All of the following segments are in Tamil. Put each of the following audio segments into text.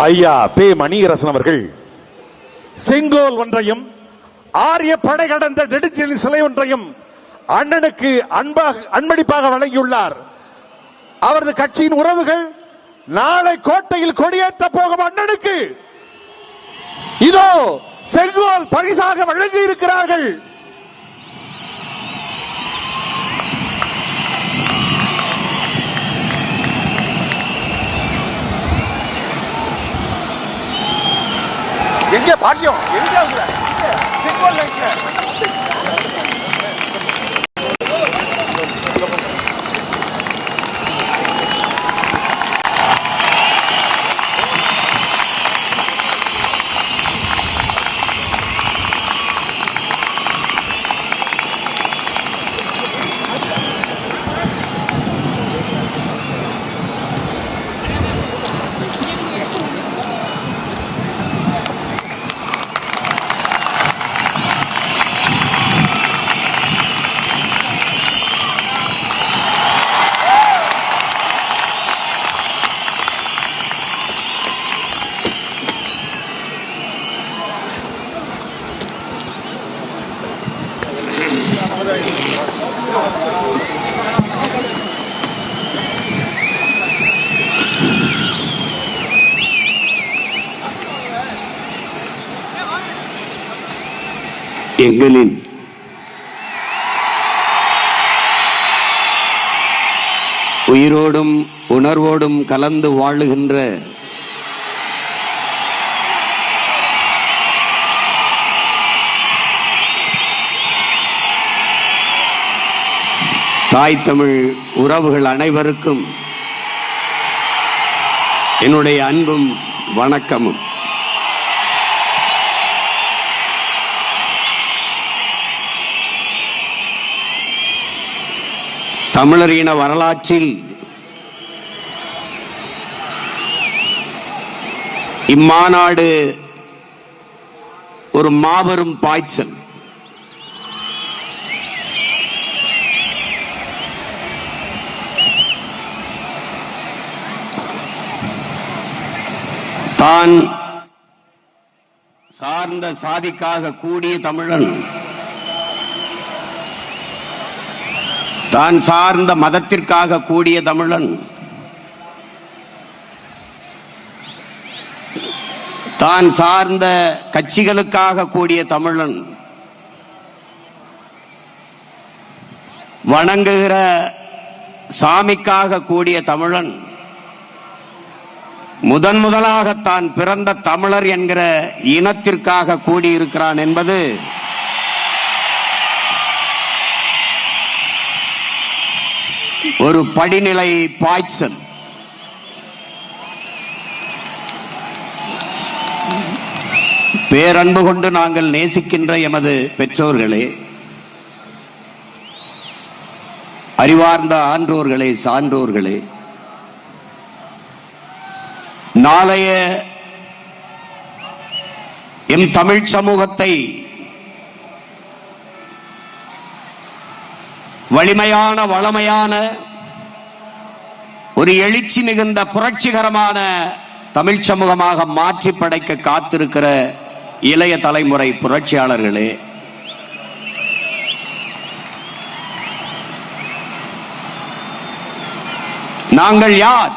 ஐயா பே மணியரசன் அவர்கள் செங்கோல் ஒன்றையும் ஆரிய படை கடந்த நெடுஞ்செழியன் சிலை ஒன்றையும் அண்ணனுக்கு அன்பளிப்பாக வழங்கியுள்ளார். அவரது கட்சியின் உறவுகள் நாளை கோட்டையில் கொடியேற்ற போகும் அண்ணனுக்கு இதோ செங்கோல் பரிசாக வழங்கி இருக்கிறார்கள். எங்க பாக்கியம் எங்க செங்கோல் எங்களின் உயிரோடும் உணர்வோடும் கலந்து வாழுகின்ற தாய் தமிழ் உறவுகள் அனைவருக்கும் என்னுடைய அன்பும் வணக்கமும். தமிழர் இன வரலாற்றில் இம்மாநாடு ஒரு மாபெரும் பாய்ச்சல். தான் சார்ந்த சாதிக்காக கூடிய தமிழன், தான் சார்ந்த மதத்திற்காக கூடிய தமிழன், தான் சார்ந்த கட்சிகளுக்காக கூடிய தமிழன், வணங்குகிற சாமிக்காக கூடிய தமிழன், முதலாக தான் பிறந்த தமிழர் என்கிற இனத்திற்காக கூடியிருக்கிறான் என்பது ஒரு படிநிலை பாய்ச்சல். பேரன்பு கொண்டு நாங்கள் நேசிக்கின்ற எமது பெற்றோர்களே, அறிவார்ந்த ஆன்றோர்களே, சான்றோர்களே, நாளைய எம் தமிழ் சமூகத்தை வலிமையான வளமையான ஒரு எழுச்சி மிகுந்த புரட்சிகரமான தமிழ் சமூகமாக மாற்றி படைக்க காத்திருக்கிற இளைய தலைமுறை புரட்சியாளர்களே, நாங்கள் யார்?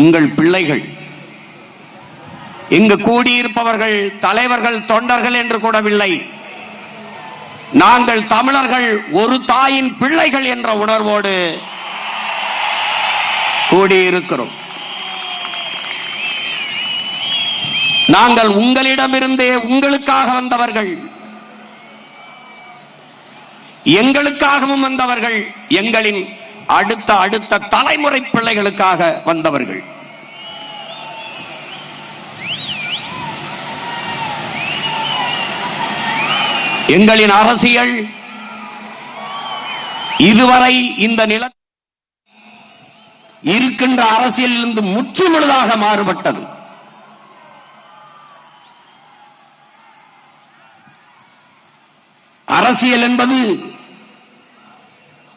உங்கள் பிள்ளைகள். இங்கு கூடியிருப்பவர்கள் தலைவர்கள், தொண்டர்கள் என்று கூடவில்லை. நாங்கள் தமிழர்கள், ஒரு தாயின் பிள்ளைகள் என்ற உணர்வோடு கூடியிருக்கிறோம். நாங்கள் உங்களிடமிருந்தே உங்களுக்காக வந்தவர்கள், எங்களுக்காகவும் வந்தவர்கள், எங்களின் அடுத்த தலைமுறை பிள்ளைகளுக்காக வந்தவர்கள். எங்களின் அரசியல் இதுவரை இந்த நில இருக்கின்ற அரசியலிலிருந்து முற்றுமுழுதாக மாறுபட்டது. அரசியல் என்பது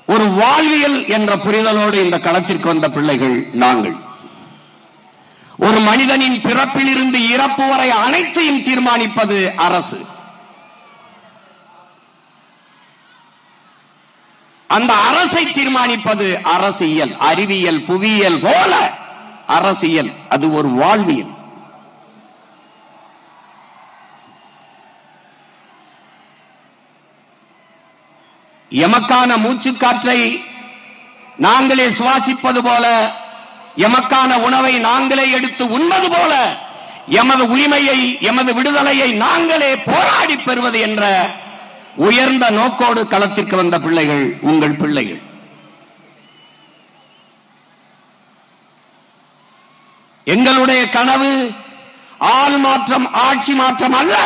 ஒரு வாழ்வியல் என்ற புரிதலோடு இந்த களத்திற்கு வந்த பிள்ளைகள் நாங்கள். ஒரு மனிதனின் பிறப்பில் இருந்து இறப்பு வரை அனைத்தையும் தீர்மானிப்பது அரசு. அந்த அரசை தீர்மானிப்பது அரசியல். அறிவியல், புவியியல் போல அரசியல் அது ஒரு வாழ்வியல். எமக்கான மூச்சுக்காற்றை நாங்களே சுவாசிப்பது போல, எமக்கான உணவை நாங்களே எடுத்து உண்பது போல, எமது உரிமையை, எமது விடுதலையை நாங்களே போராடி பெறுவது என்ற உயர்ந்த நோக்கோடு களத்திற்கு வந்த பிள்ளைகள் உங்கள் பிள்ளைகள். எங்களுடைய கனவு ஆள் மாற்றம், ஆட்சி மாற்றம் அல்ல,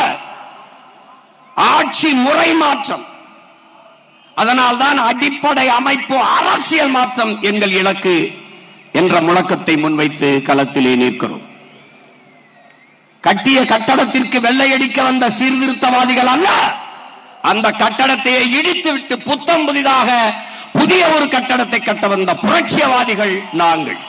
ஆட்சி முறை மாற்றம். அதனால்தான் அடிப்படை அமைப்பு அரசியல் மாற்றம் எங்கள் இலக்கு என்ற முழக்கத்தை முன்வைத்து களத்திலே நிற்கிறோம். கட்டிய கட்டடத்திற்கு வெள்ளையடிக்க வந்த சீர்திருத்தவாதிகள் அல்ல, அந்த கட்டடத்தை இடித்துவிட்டு புத்தம் புதிதாக புதிய ஒரு கட்டடத்தை கட்ட வந்த புரட்சியவாதிகள் நாங்கள்.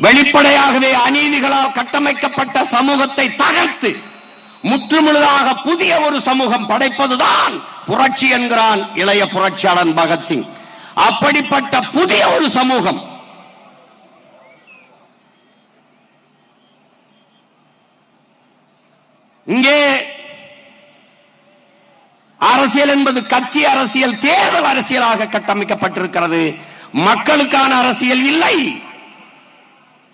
வெளிப்படையாகவே அநீதிகளால் கட்டமைக்கப்பட்ட சமூகத்தை தகர்த்து முற்றுமுழுதாக புதிய ஒரு சமூகம் படைப்பதுதான் புரட்சி என்கிறான் இளைய புரட்சியாளன் பகத்சிங். அப்படிப்பட்ட புதிய ஒரு சமூகம் இங்கே அரசியல் என்பது கட்சி அரசியல், தேர்தல் அரசியலாக கட்டமைக்கப்பட்டிருக்கிறது. மக்களுக்கான அரசியல் இல்லை.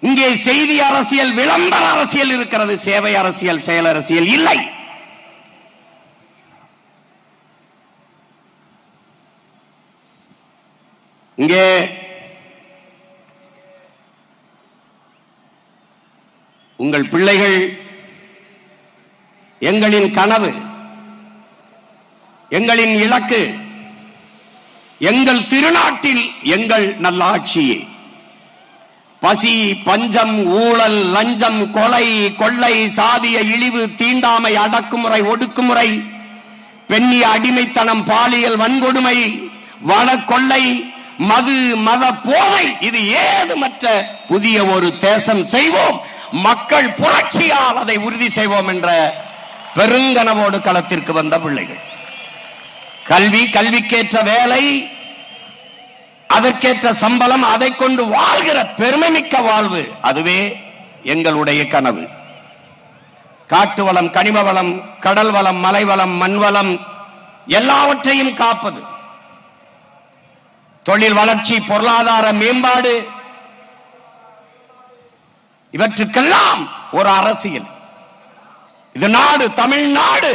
இங்கே செய்தி அரசியல், விளம்பர அரசியல் இருக்கிறது. சேவை அரசியல், செயல் அரசியல் இல்லை. இங்கே உங்கள் பிள்ளைகள் எங்களின் கனவு, எங்களின் இலக்கு, எங்கள் திருநாட்டில் எங்கள் நல்லாட்சியே. பசி, பஞ்சம், ஊழல், லஞ்சம், கொலை, கொள்ளை, சாதிய இழிவு, தீண்டாமை, அடக்குமுறை, ஒடுக்குமுறை, பெண்ணிய அடிமைத்தனம், பாலியல் வன்கொடுமை, வன கொள்ளை, மது, மத போதை, இது ஏதுமற்ற புதிய ஒரு தேசம் செய்வோம், மக்கள் புரட்சியால் அதை உறுதி செய்வோம் என்ற பெருங்கனவோடு களத்திற்கு வந்த பிள்ளைகள். கல்வி, கல்விக்கேற்ற வேலை, அதற்கேற்ற சம்பளம், அதை கொண்டு வாழ்கிற பெருமைமிக்க வாழ்வு, அதுவே எங்களுடைய கனவு. காட்டு வளம், கனிம வளம், கடல் வளம், மலை வளம், மண் வளம் எல்லாவற்றையும் காப்பது, தொழில் வளர்ச்சி, பொருளாதார மேம்பாடு, இவற்றுக்கெல்லாம் ஒரு அரசியல். இது நாடு, தமிழ்நாடு,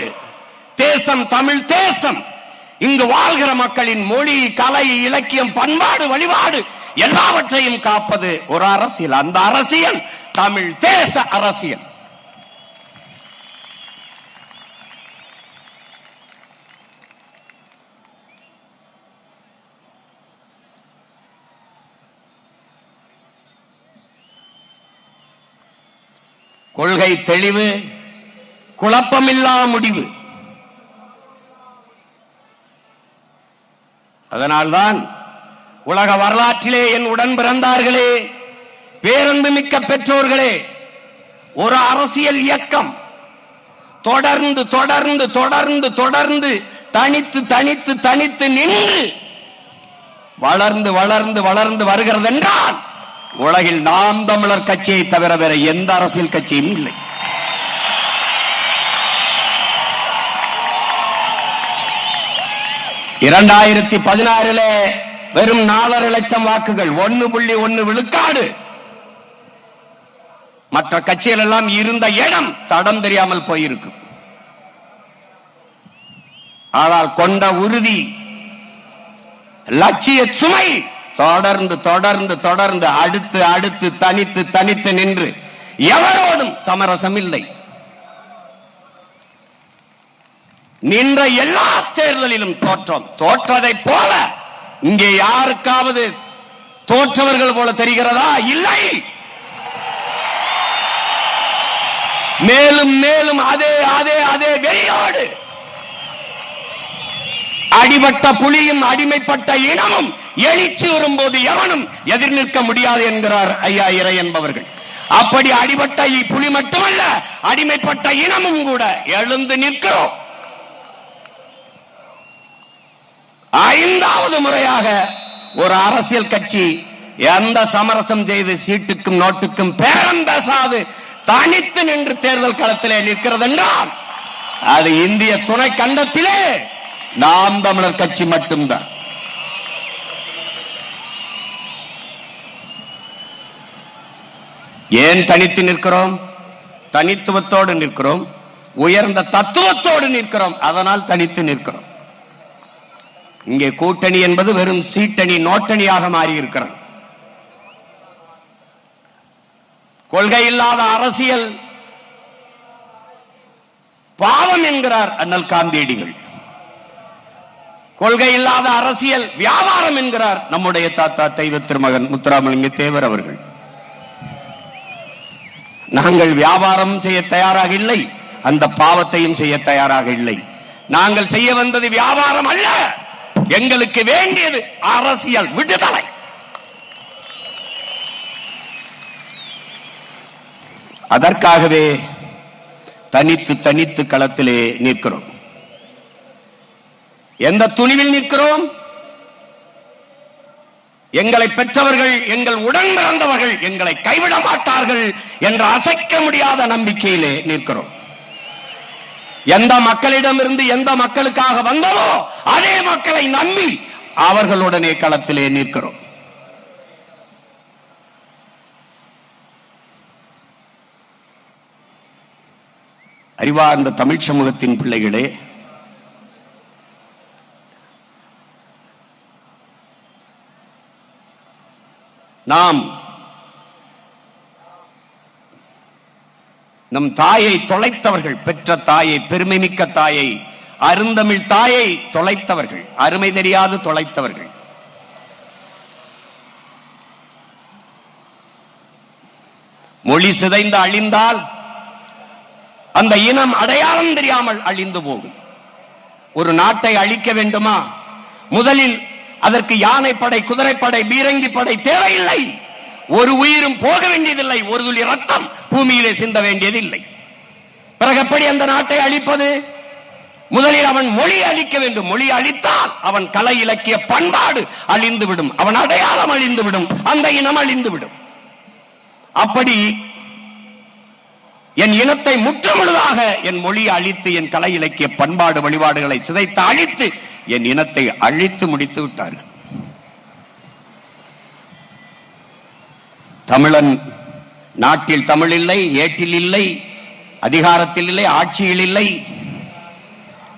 தேசம் தமிழ் தேசம். இங்கு வாழ்கிற மக்களின் மொழி, கலை, இலக்கியம், பண்பாடு, வழிபாடு எல்லாவற்றையும் காப்பது ஒரு அரசியல். அந்த அரசியல் தமிழ் தேச அரசியல். கொள்கை தெளிவு, குழப்பமில்லா முடிவு. அதனால்தான் உலக வரலாற்றிலே என் உடன் பிறந்தார்களே, பேரன்பு மிக்க பெற்றோர்களே, ஒரு அரசியல் இயக்கம் தொடர்ந்து தொடர்ந்து தொடர்ந்து தொடர்ந்து தனித்து தனித்து தனித்து நின்று வளர்ந்து வளர்ந்து வளர்ந்து வருகிறது என்றால் உலகில் நாம் தமிழர் கட்சியை தவிர வேற எந்த அரசியல் கட்சியும் இல்லை. இரண்டாயிரத்தி 16 வெறும் 4.5 லட்சம் வாக்குகள், 1.1 விழுக்காடு. மற்ற கட்சிகள் எல்லாம் இருந்த இடம் தடம் தெரியாமல் போயிருக்கும். ஆனால் கொண்ட உறுதி, லட்சிய சுமை தொடர்ந்து தொடர்ந்து தொடர்ந்து அடுத்து அடுத்து தனித்து தனித்து நின்று எவரோடும் சமரசம் இல்லை. நின்ற எல்லா தேர்தலிலும் தோற்றோம். தோற்றதை போல இங்கே யாருக்காவது தோற்றவர்கள் போல தெரிகிறதா? இல்லை. மேலும் மேலும் அதே அதே அதே வெறியோடு அடிபட்ட புலியும் அடிமைப்பட்ட இனமும் எழுச்சி வரும்போது எவனும் எதிர் நிற்க முடியாது என்கிறார் ஐயா இறை என்பவர்கள். அப்படி அடிபட்ட புலி மட்டுமல்ல, அடிமைப்பட்ட இனமும் கூட எழுந்து நிற்கிறோம். 5வது முறையாக ஒரு அரசியல் கட்சி எந்த சமரசம் செய்து சீட்டுக்கும் நோட்டுக்கும் பேரம் பேசாது தனித்து நின்று தேர்தல் களத்திலே நிற்கிறது என்றால் அது இந்திய துணை கண்டத்திலே நாம் தமிழர் கட்சி மட்டும்தான். ஏன் தனித்து நிற்கிறோம்? தனித்துவத்தோடு நிற்கிறோம், உயர்ந்த தத்துவத்தோடு நிற்கிறோம், அதனால் தனித்து நிற்கிறோம். இங்கே கூட்டணி என்பது வெறும் சீட்டணி, நோட்டணியாக மாறி இருக்கிறது. கொள்கை இல்லாத அரசியல் பாவம் என்கிறார் அண்ணல் காந்தியடிகள். கொள்கை இல்லாத அரசியல் வியாபாரம் என்கிறார் நம்முடைய தாத்தா தெய்வ திருமகன் முத்துராமலிங்க தேவர் அவர்கள். நாங்கள் வியாபாரம் செய்ய தயாராக இல்லை, அந்த பாவத்தையும் செய்ய தயாராக இல்லை. நாங்கள் செய்ய வந்தது வியாபாரம் அல்ல, எங்களுக்கு வேண்டியது அரசியல் விடுதலை. அதற்காகவே தனித்து தனித்து களத்திலே நிற்கிறோம். எந்த துணிவில் நிற்கிறோம்? எங்களை பெற்றவர்கள், எங்கள் உடன் பிறந்தவர்கள் எங்களை கைவிட மாட்டார்கள் என்ற அசைக்க முடியாத நம்பிக்கையிலே நிற்கிறோம். எந்த மக்களிடமிருந்து எந்த மக்களுக்காக வந்ததோ அதே மக்களை நம்பி அவர்களுடனே களத்திலே நிற்கிறோம். அறிவார்ந்த தமிழ் சமூகத்தின் பிள்ளைகளே, நாம் நம் தாயை தொலைத்தவர்கள், பெற்ற தாயை, பெருமைமிக்க தாயை, அருந்தமிழ் தாயை தொலைத்தவர்கள், அருமை தெரியாது தொலைத்தவர்கள். மொழி சிதைந்து அழிந்தால் அந்த இனம் அடையாளம் தெரியாமல் அழிந்து போகும். ஒரு நாட்டை அழிக்க வேண்டுமா? முதலில் அதற்கு யானைப்படை, குதிரைப்படை, பீரங்கி படை தேவையில்லை. ஒரு உயிரும் போக வேண்டியதில்லை, ஒரு துளி ரத்தம் பூமியிலே சிந்த வேண்டியதில்லை. பிறகு எப்படி அந்த நாட்டை அழிப்பது? முதலில் அவன் மொழி அழிக்க வேண்டும். மொழி அழித்தால் அவன் கலை இலக்கிய பண்பாடு அழிந்துவிடும், அவன் அடையாளம் அழிந்துவிடும், அந்த இனம் அழிந்துவிடும். அப்படி என் இனத்தை முற்றுமுழுதாக என் மொழியை அழித்து, என் கலை இலக்கிய பண்பாடு வழிபாடுகளை சிதைத்து அழித்து என் இனத்தை அழித்து முடித்து விட்டார்கள். தமிழன் நாட்டில் தமிழ் இல்லை, ஏட்டில் இல்லை, அதிகாரத்தில் இல்லை, ஆட்சியில் இல்லை,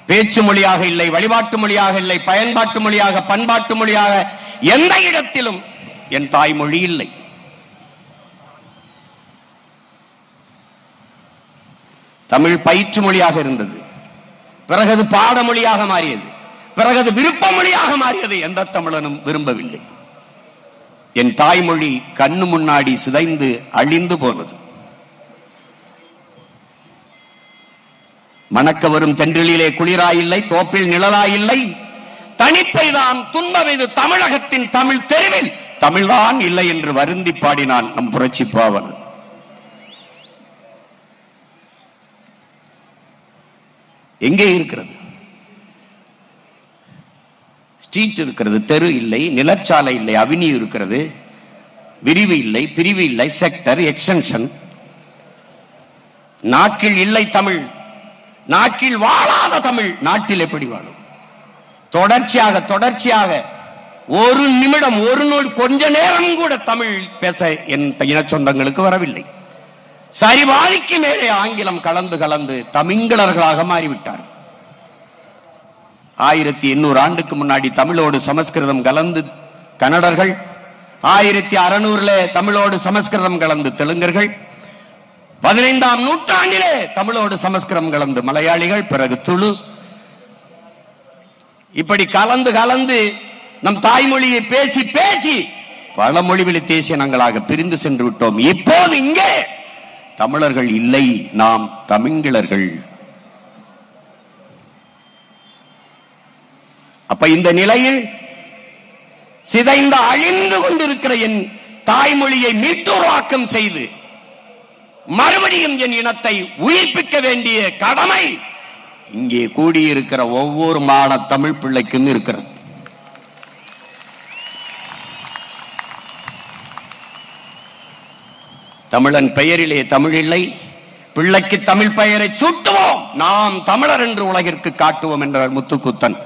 பேச்சு மொழியாக இல்லை, வழிபாட்டு மொழியாக இல்லை, பயன்பாட்டு மொழியாக, பண்பாட்டு மொழியாக எந்த இடத்திலும் என் தாய்மொழி இல்லை. தமிழ் பயிற்று மொழியாக இருந்தது, பிறகு அது பாடமொழியாக மாறியது, பிறகு அது விருப்ப மொழியாக மாறியது. எந்த தமிழனும் விரும்பவில்லை. என் தாய்மொழி கண்ணு முன்னாடி சிதைந்து அழிந்து போனது. மணக்க வரும் தென்றலிலே குளிராயில்லை, தோப்பில் நிழலாயில்லை, தனிப்பைதான் துன்பம். இது தமிழகத்தின் தமிழ் தெருவில் தமிழ்தான் இல்லை என்று வருந்தி பாடினான் நம் புரட்சி பாவலன். எங்கே இருக்கிறது? ஸ்ட்ரீட் இருக்கிறது, தெரு இல்லை, நிலச்சாலை இல்லை, அவென்யூ இருக்கிறது, விரிவு இல்லை, பிரிவு இல்லை, செக்டர், எக்ஸ்டென்ஷன். நாட்டில் இல்லை தமிழ், நாட்டில் வாழாத தமிழ் நாட்டில் எப்படி வாழும்? தொடர்ச்சியாக தொடர்ச்சியாக ஒரு நிமிடம், ஒரு நொடி, கொஞ்ச நேரம் கூட தமிழ் பேச என் இன சொந்தங்களுக்கு வரவில்லை. சரிபாதிக்கு மேலே ஆங்கிலம் கலந்து கலந்து தமிழர்களாக மாறிவிட்டார். 1800 ஆண்டுக்கு முன்னாடி தமிழோடு சமஸ்கிருதம் கலந்து கன்னடர்கள், 1600 தமிழோடு சமஸ்கிருதம் கலந்து தெலுங்கர்கள், 15ஆம் நூற்றாண்டிலே தமிழோடு சமஸ்கிருதம் கலந்து மலையாளிகள், பிறகு துளு. இப்படி கலந்து கலந்து நம் தாய்மொழியை பேசி பேசி பல மொழிவெளி தேசியனங்களாக பிரிந்து சென்று விட்டோம். இப்போது இங்கே தமிழர்கள் இல்லை, நாம் தமிழர்கள். அப்ப இந்த நிலையில் சிதைந்த அழிந்து கொண்டிருக்கிற என் தாய்மொழியை மீட்டுருவாக்கம் செய்து மறுபடியும் என் இனத்தை உயிர்ப்பிக்க வேண்டிய கடமை இங்கே கூடியிருக்கிற ஒவ்வொரு மாண தமிழ் பிள்ளைக்கும் இருக்கிறது. தமிழன் பெயரிலே தமிழ் இல்லை, பிள்ளைக்கு தமிழ் பெயரை சூட்டுவோம், நாம் தமிழர் என்று உலகிற்கு காட்டுவோம் என்றார் முத்துக்குத்தன்.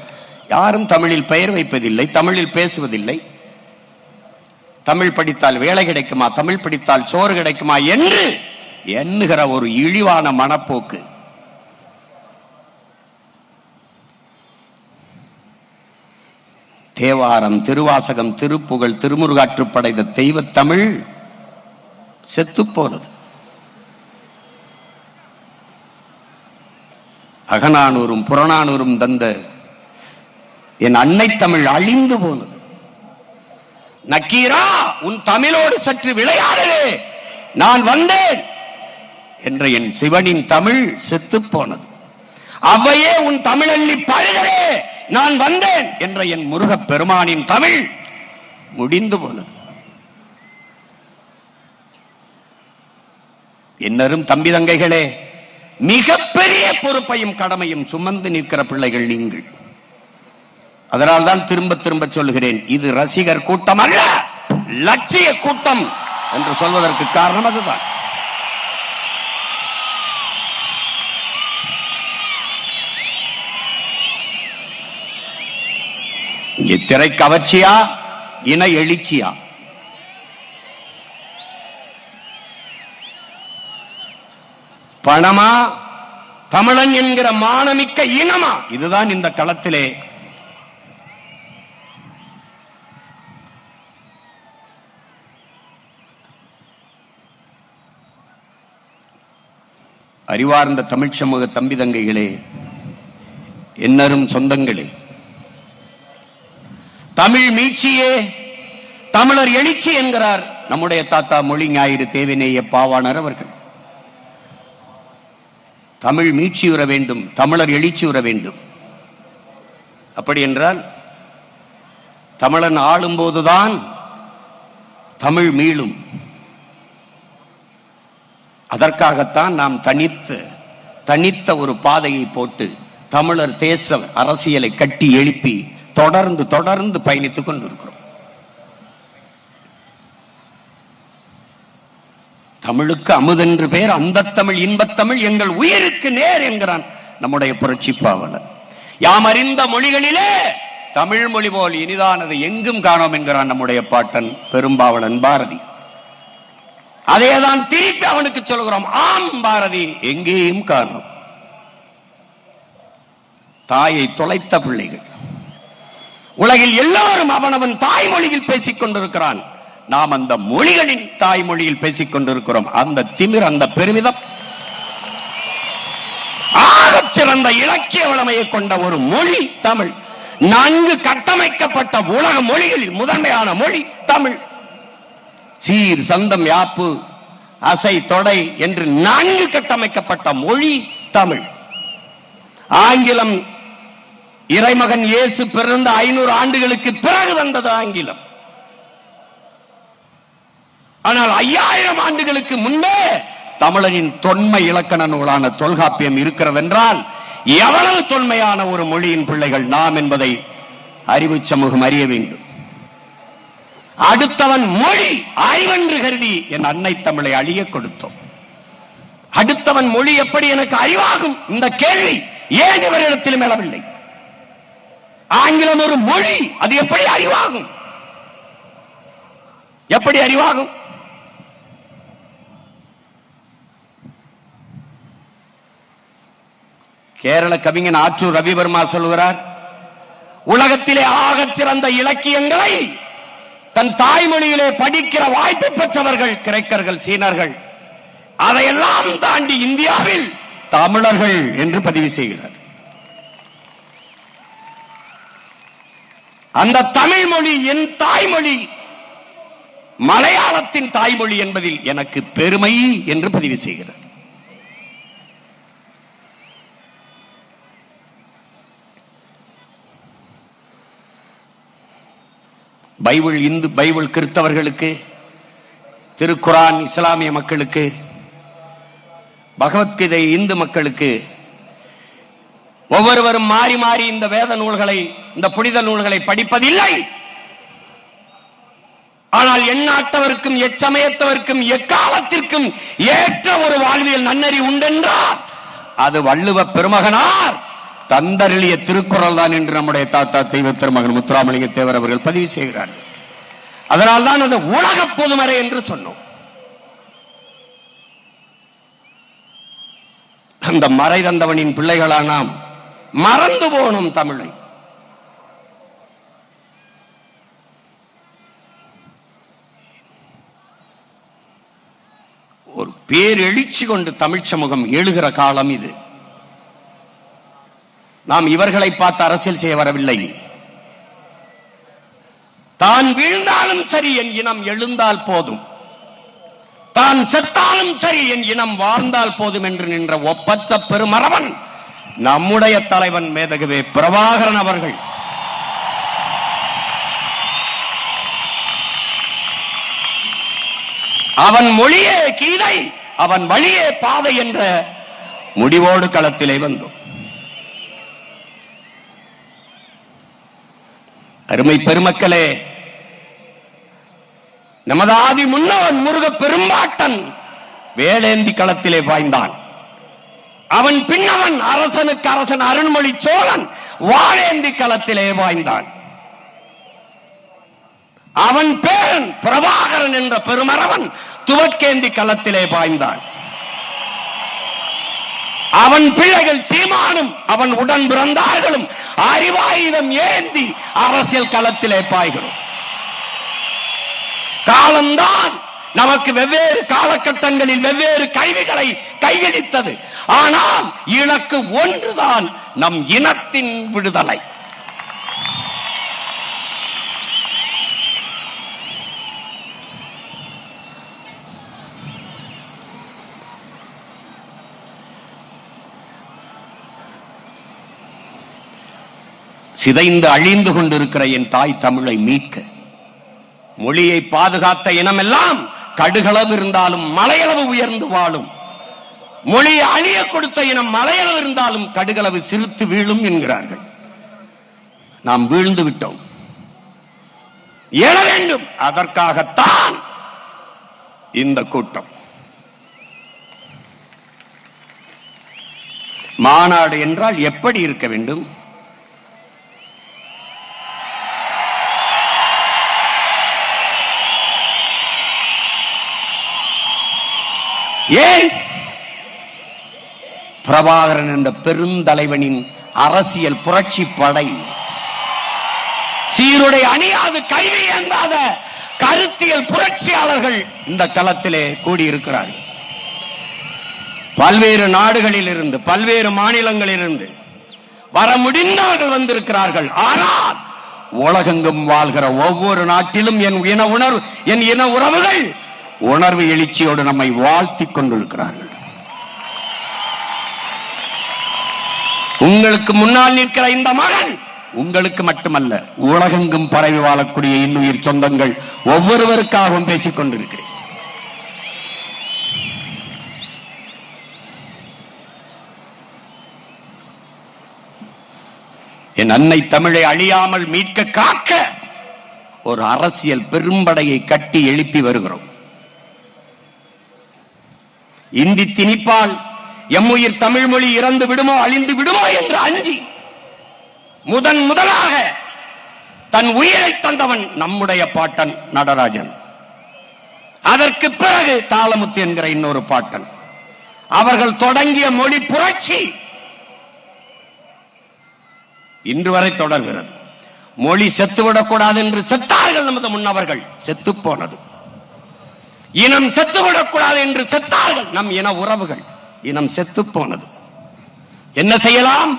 யாரும் தமிழில் பெயர் வைப்பதில்லை, தமிழில் பேசுவதில்லை. தமிழ் படித்தால் வேலை கிடைக்குமா, தமிழ் படித்தால் சோறு கிடைக்குமா என்று எண்ணுகிற ஒரு இழிவான மனப்போக்கு. தேவாரம், திருவாசகம், திருப்புகழ், திருமுருகாற்று படைத்த தெய்வ தமிழ் செத்து போனது. அகநானூரும் புறநானூரும் தந்த என் அன்னை தமிழ் அழிந்து போனது. நக்கீரா, உன் தமிழோடு சற்று விளையாடு, நான் வந்தேன் என்ற என் சிவனின் தமிழ் செத்து போனது. அவ்வையே, உன் தமிழள்ளி பழகரே, நான் வந்தேன் என்ற என் முருகப் பெருமானின் தமிழ் முடிந்து போனது. என்னரும் தம்பி தங்கைகளே, மிகப்பெரிய பொறுப்பையும் கடமையும் சுமந்து நிற்கிற பிள்ளைகள் நீங்கள். அதனால்தான் திரும்ப திரும்ப சொல்கிறேன், இது ரசிகர் கூட்டம் அல்ல, லட்சிய கூட்டம் என்று சொல்வதற்கு காரணம் அதுதான். திரை கவர்ச்சியா, இன எழுச்சியா? பணமா, தமிழன் என்கிற மானமிக்க இனமா? இதுதான் இந்த களத்திலே அறிவார்ந்த தமிழ் சமூக தம்பி தங்கைகளே, என்னரும் சொந்தங்களே, தமிழ் மீட்சியே தமிழர் எழுச்சி என்கிறார் நம்முடைய தாத்தா மொழி ஞாயிறு தேவநேய பாவாணர் அவர்கள். தமிழ் மீட்சியுற வேண்டும், தமிழர் எழுச்சியுற வேண்டும். அப்படி என்றால் தமிழன் ஆளும்போதுதான் தமிழ் மீளும். அதற்காகத்தான் நாம் தனித்த ஒரு பாதையை போட்டு தமிழர் தேச அரசியலை கட்டி எழுப்பி தொடர்ந்து பயணித்துக் கொண்டிருக்கிறோம். தமிழுக்கு அமுதென்று பேர், அந்த தமிழ் இன்பத்தமிழ் எங்கள் உயிருக்கு நேர் என்கிறான் நம்முடைய புரட்சி பாவலர். யாம் அறிந்த மொழிகளிலே தமிழ் மொழி போல் இனிதானது எங்கும் காணோம் என்கிறான் நம்முடைய பாட்டன் பெரும்பாவலன் பாரதி. அதேதான் திருப்பி அவனுக்கு சொல்கிறோம், ஆம் பாரதி, எங்கேயும் காணோம். தாயை தொலைத்த பிள்ளைகள் உலகில் எல்லாரும் அவனவன் தாய்மொழியில் பேசிக் கொண்டிருக்கிறான். நாம் அந்த மொழிகளின் தாய்மொழியில் பேசிக் கொண்டிருக்கிறோம். அந்த திமிர், அந்த பெருமிதம், ஆகச் சிறந்த இலக்கிய வளமையை கொண்ட ஒரு மொழி தமிழ். நன்கு கட்டமைக்கப்பட்ட உலக மொழிகளில் முதன்மையான மொழி தமிழ். சீர், சந்தம், யாப்பு, அசை, தொடை என்று நன்கு கட்டமைக்கப்பட்ட மொழி தமிழ். ஆங்கிலம் இறைமகன் இயேசு பிறந்த 500 ஆண்டுகளுக்கு பிறகு வந்தது ஆங்கிலம். ஆனால் 5000 ஆண்டுகளுக்கு முன்பே தமிழனின் தொன்மை இலக்கண நூலான தொல்காப்பியம் இருக்கிறது என்றால் எவ்வளவு தொன்மையான ஒரு மொழியின் பிள்ளைகள் நாம் என்பதை அறிவு சமூகம் அறிய வேண்டும். அடுத்தவன் மொழி அறிவென்று கருதி என் அன்னை தமிழை அழிய கொடுத்தோம். அடுத்தவன் மொழி எப்படி எனக்கு அறிவாகும்? இந்த கேள்வி ஏன் இவரிடத்திலும் எழவில்லை? ஆங்கிலம் ஒரு மொழி, அது எப்படி அறிவாகும்? எப்படி அறிவாகும்? கேரள கவிஞன் ஆற்றூர் ரவிவர்மா சொல்கிறார், உலகத்திலே ஆகச் சிறந்த இலக்கியங்களை தன் தாய்மொழியிலே படிக்கிற வாய்ப்பை பெற்றவர்கள் கிரேக்கர்கள், சீனர்கள். அதையெல்லாம் தாண்டி இந்தியாவில் தமிழர்கள் என்று பதிவு செய்கிறார். அந்த தமிழ் மொழி என் தாய்மொழி, மலையாளத்தின் தாய்மொழி என்பதில் எனக்கு பெருமை என்று பதிவு செய்கிறார். பைபிள் கிறிஸ்தவர்களுக்கு, திருக்குரான் இஸ்லாமிய மக்களுக்கு, பகவத்கீதை இந்து மக்களுக்கு, ஒவ்வொருவரும் மாறி மாறி இந்த வேத நூல்களை, இந்த புனித நூல்களை படிப்பதில்லை. ஆனால் எந்நாட்டவருக்கும் எச்சமயத்தவருக்கும் எக்காலத்திற்கும் ஏற்ற ஒரு வாழ்வியல் நன்னறி உண்டென்றார் அது வள்ளுவ பெருமகனார் தந்தருளிய திருக்குறள் தான் என்று நம்முடைய தாத்தா தெய்வ திருமகன் முத்துராமலிங்க தேவர் அவர்கள் பதிவு செய்கிறார்கள். அதனால்தான் அது உலக பொதுமறை என்று சொன்னோம். அந்த மறை தந்தவனின் பிள்ளைகளா நாம் மறந்து போனோம் தமிழை. ஒரு பேரெழுச்சி கொண்டு தமிழ் சமூகம் எழுகிற காலம் இது. நாம் இவர்களை பார்த்து அரசியல் செய்ய வரவில்லை. தான் வீழ்ந்தாலும் சரி என் இனம் எழுந்தால் போதும், தான் செத்தாலும் சரி என் இனம் வாழ்ந்தால் போதும் என்று நின்ற ஒப்பற்ற பெருமரவன் நம்முடைய தலைவன் மேதகவே பிரபாகரன் அவர்கள். அவன் மொழியே கீதை, அவன் வழியே பாதை என்ற முடிவோடு களத்திலே வந்தோம். அருமை பெருமக்களே, நமது ஆதி முன்னவன் முருக பெரும்பாட்டன் வேலேந்தி களத்திலே பாய்ந்தான். அவன் பின்னவன் அரசனுக்கு அரசன் அருண்மொழி சோழன் வாழேந்தி களத்திலே பாய்ந்தான். அவன் பேரன் பிரபாகரன் என்ற பெருமரவன் துவக்கேந்தி களத்திலே பாய்ந்தான். அவன் பிள்ளைகள் சீமானும் அவன் உடன் பிறந்தார்களும் அறிவாயுதம் ஏந்தி அரசியல் களத்திலே பாய்கிறோம். காலம்தான் நமக்கு வெவ்வேறு காலகட்டங்களில் வெவ்வேறு கைவிகளை கையளித்தது. ஆனால் இலக்கு ஒன்றுதான், நம் இனத்தின் விடுதலை. சிதைந்து அழிந்து கொண்டிருக்கிற என் தாய் தமிழை மீட்க, மொழியை பாதுகாத்த இனமெல்லாம் கடுகளவு இருந்தாலும் மலையளவு உயர்ந்து வாழும். மொழியை அழிய கொடுத்த இனம் மலையளவு இருந்தாலும் கடுகளவு சிரித்து வீழும் என்கிறார்கள். நாம் வீழ்ந்து விட்டோம். எழ வேண்டும். அதற்காகத்தான் இந்த கூட்டம். மாநாடு என்றால் எப்படி இருக்க வேண்டும்? ஏன் பிரபாகரன் என்ற பெருந்தலைவனின் அரசியல் புரட்சி படை, சீருடை அணியாது கைவி ஏந்தாத கருத்தியல் புரட்சியாளர்கள் இந்த களத்திலே கூடியிருக்கிறார்கள். பல்வேறு நாடுகளில் இருந்து, பல்வேறு மாநிலங்களில் இருந்து வர முடிந்தவர்கள் வந்திருக்கிறார்கள். ஆனால் உலகெங்கும் வாழ்கிற ஒவ்வொரு நாட்டிலும் என் இன உறவுகள் உணர்வு எழுச்சியோடு நம்மை வாழ்த்திக் கொண்டிருக்கிறார்கள். உங்களுக்கு முன்னால் நிற்கிற இந்த மகன் உங்களுக்கு மட்டுமல்ல, உலகெங்கும் பரவி வாழக்கூடிய இன்னுயிர் சொந்தங்கள் ஒவ்வொருவருக்காகவும் பேசிக் கொண்டிருக்கிறேன். என் அன்னை தமிழை அழியாமல் மீட்க காக்க ஒரு அரசியல் பெரும்படையை கட்டி எழுப்பி வருகிறோம். இந்தி திணிப்பால் எம்முயிர் தமிழ் மொழி இறந்து விடுமோ அழிந்து விடுமோ என்று அஞ்சி முதலாக தன் உயிரை தந்தவன் நம்முடைய பாட்டன் நடராஜன். அதற்கு பிறகு தாளமுத்து என்கிற இன்னொரு பாட்டன். அவர்கள் தொடங்கிய மொழி புரட்சி இன்று வரை தொடர்கிறது. மொழி செத்துவிடக்கூடாது என்று செத்தார்கள் நமது முன்னவர்கள். செத்து போனது. இனம் செத்துவிடக்கூடாது என்று செத்தார்கள் நம் இன உறவுகள். இனம் செத்து போனது. என்ன செய்யலாம்?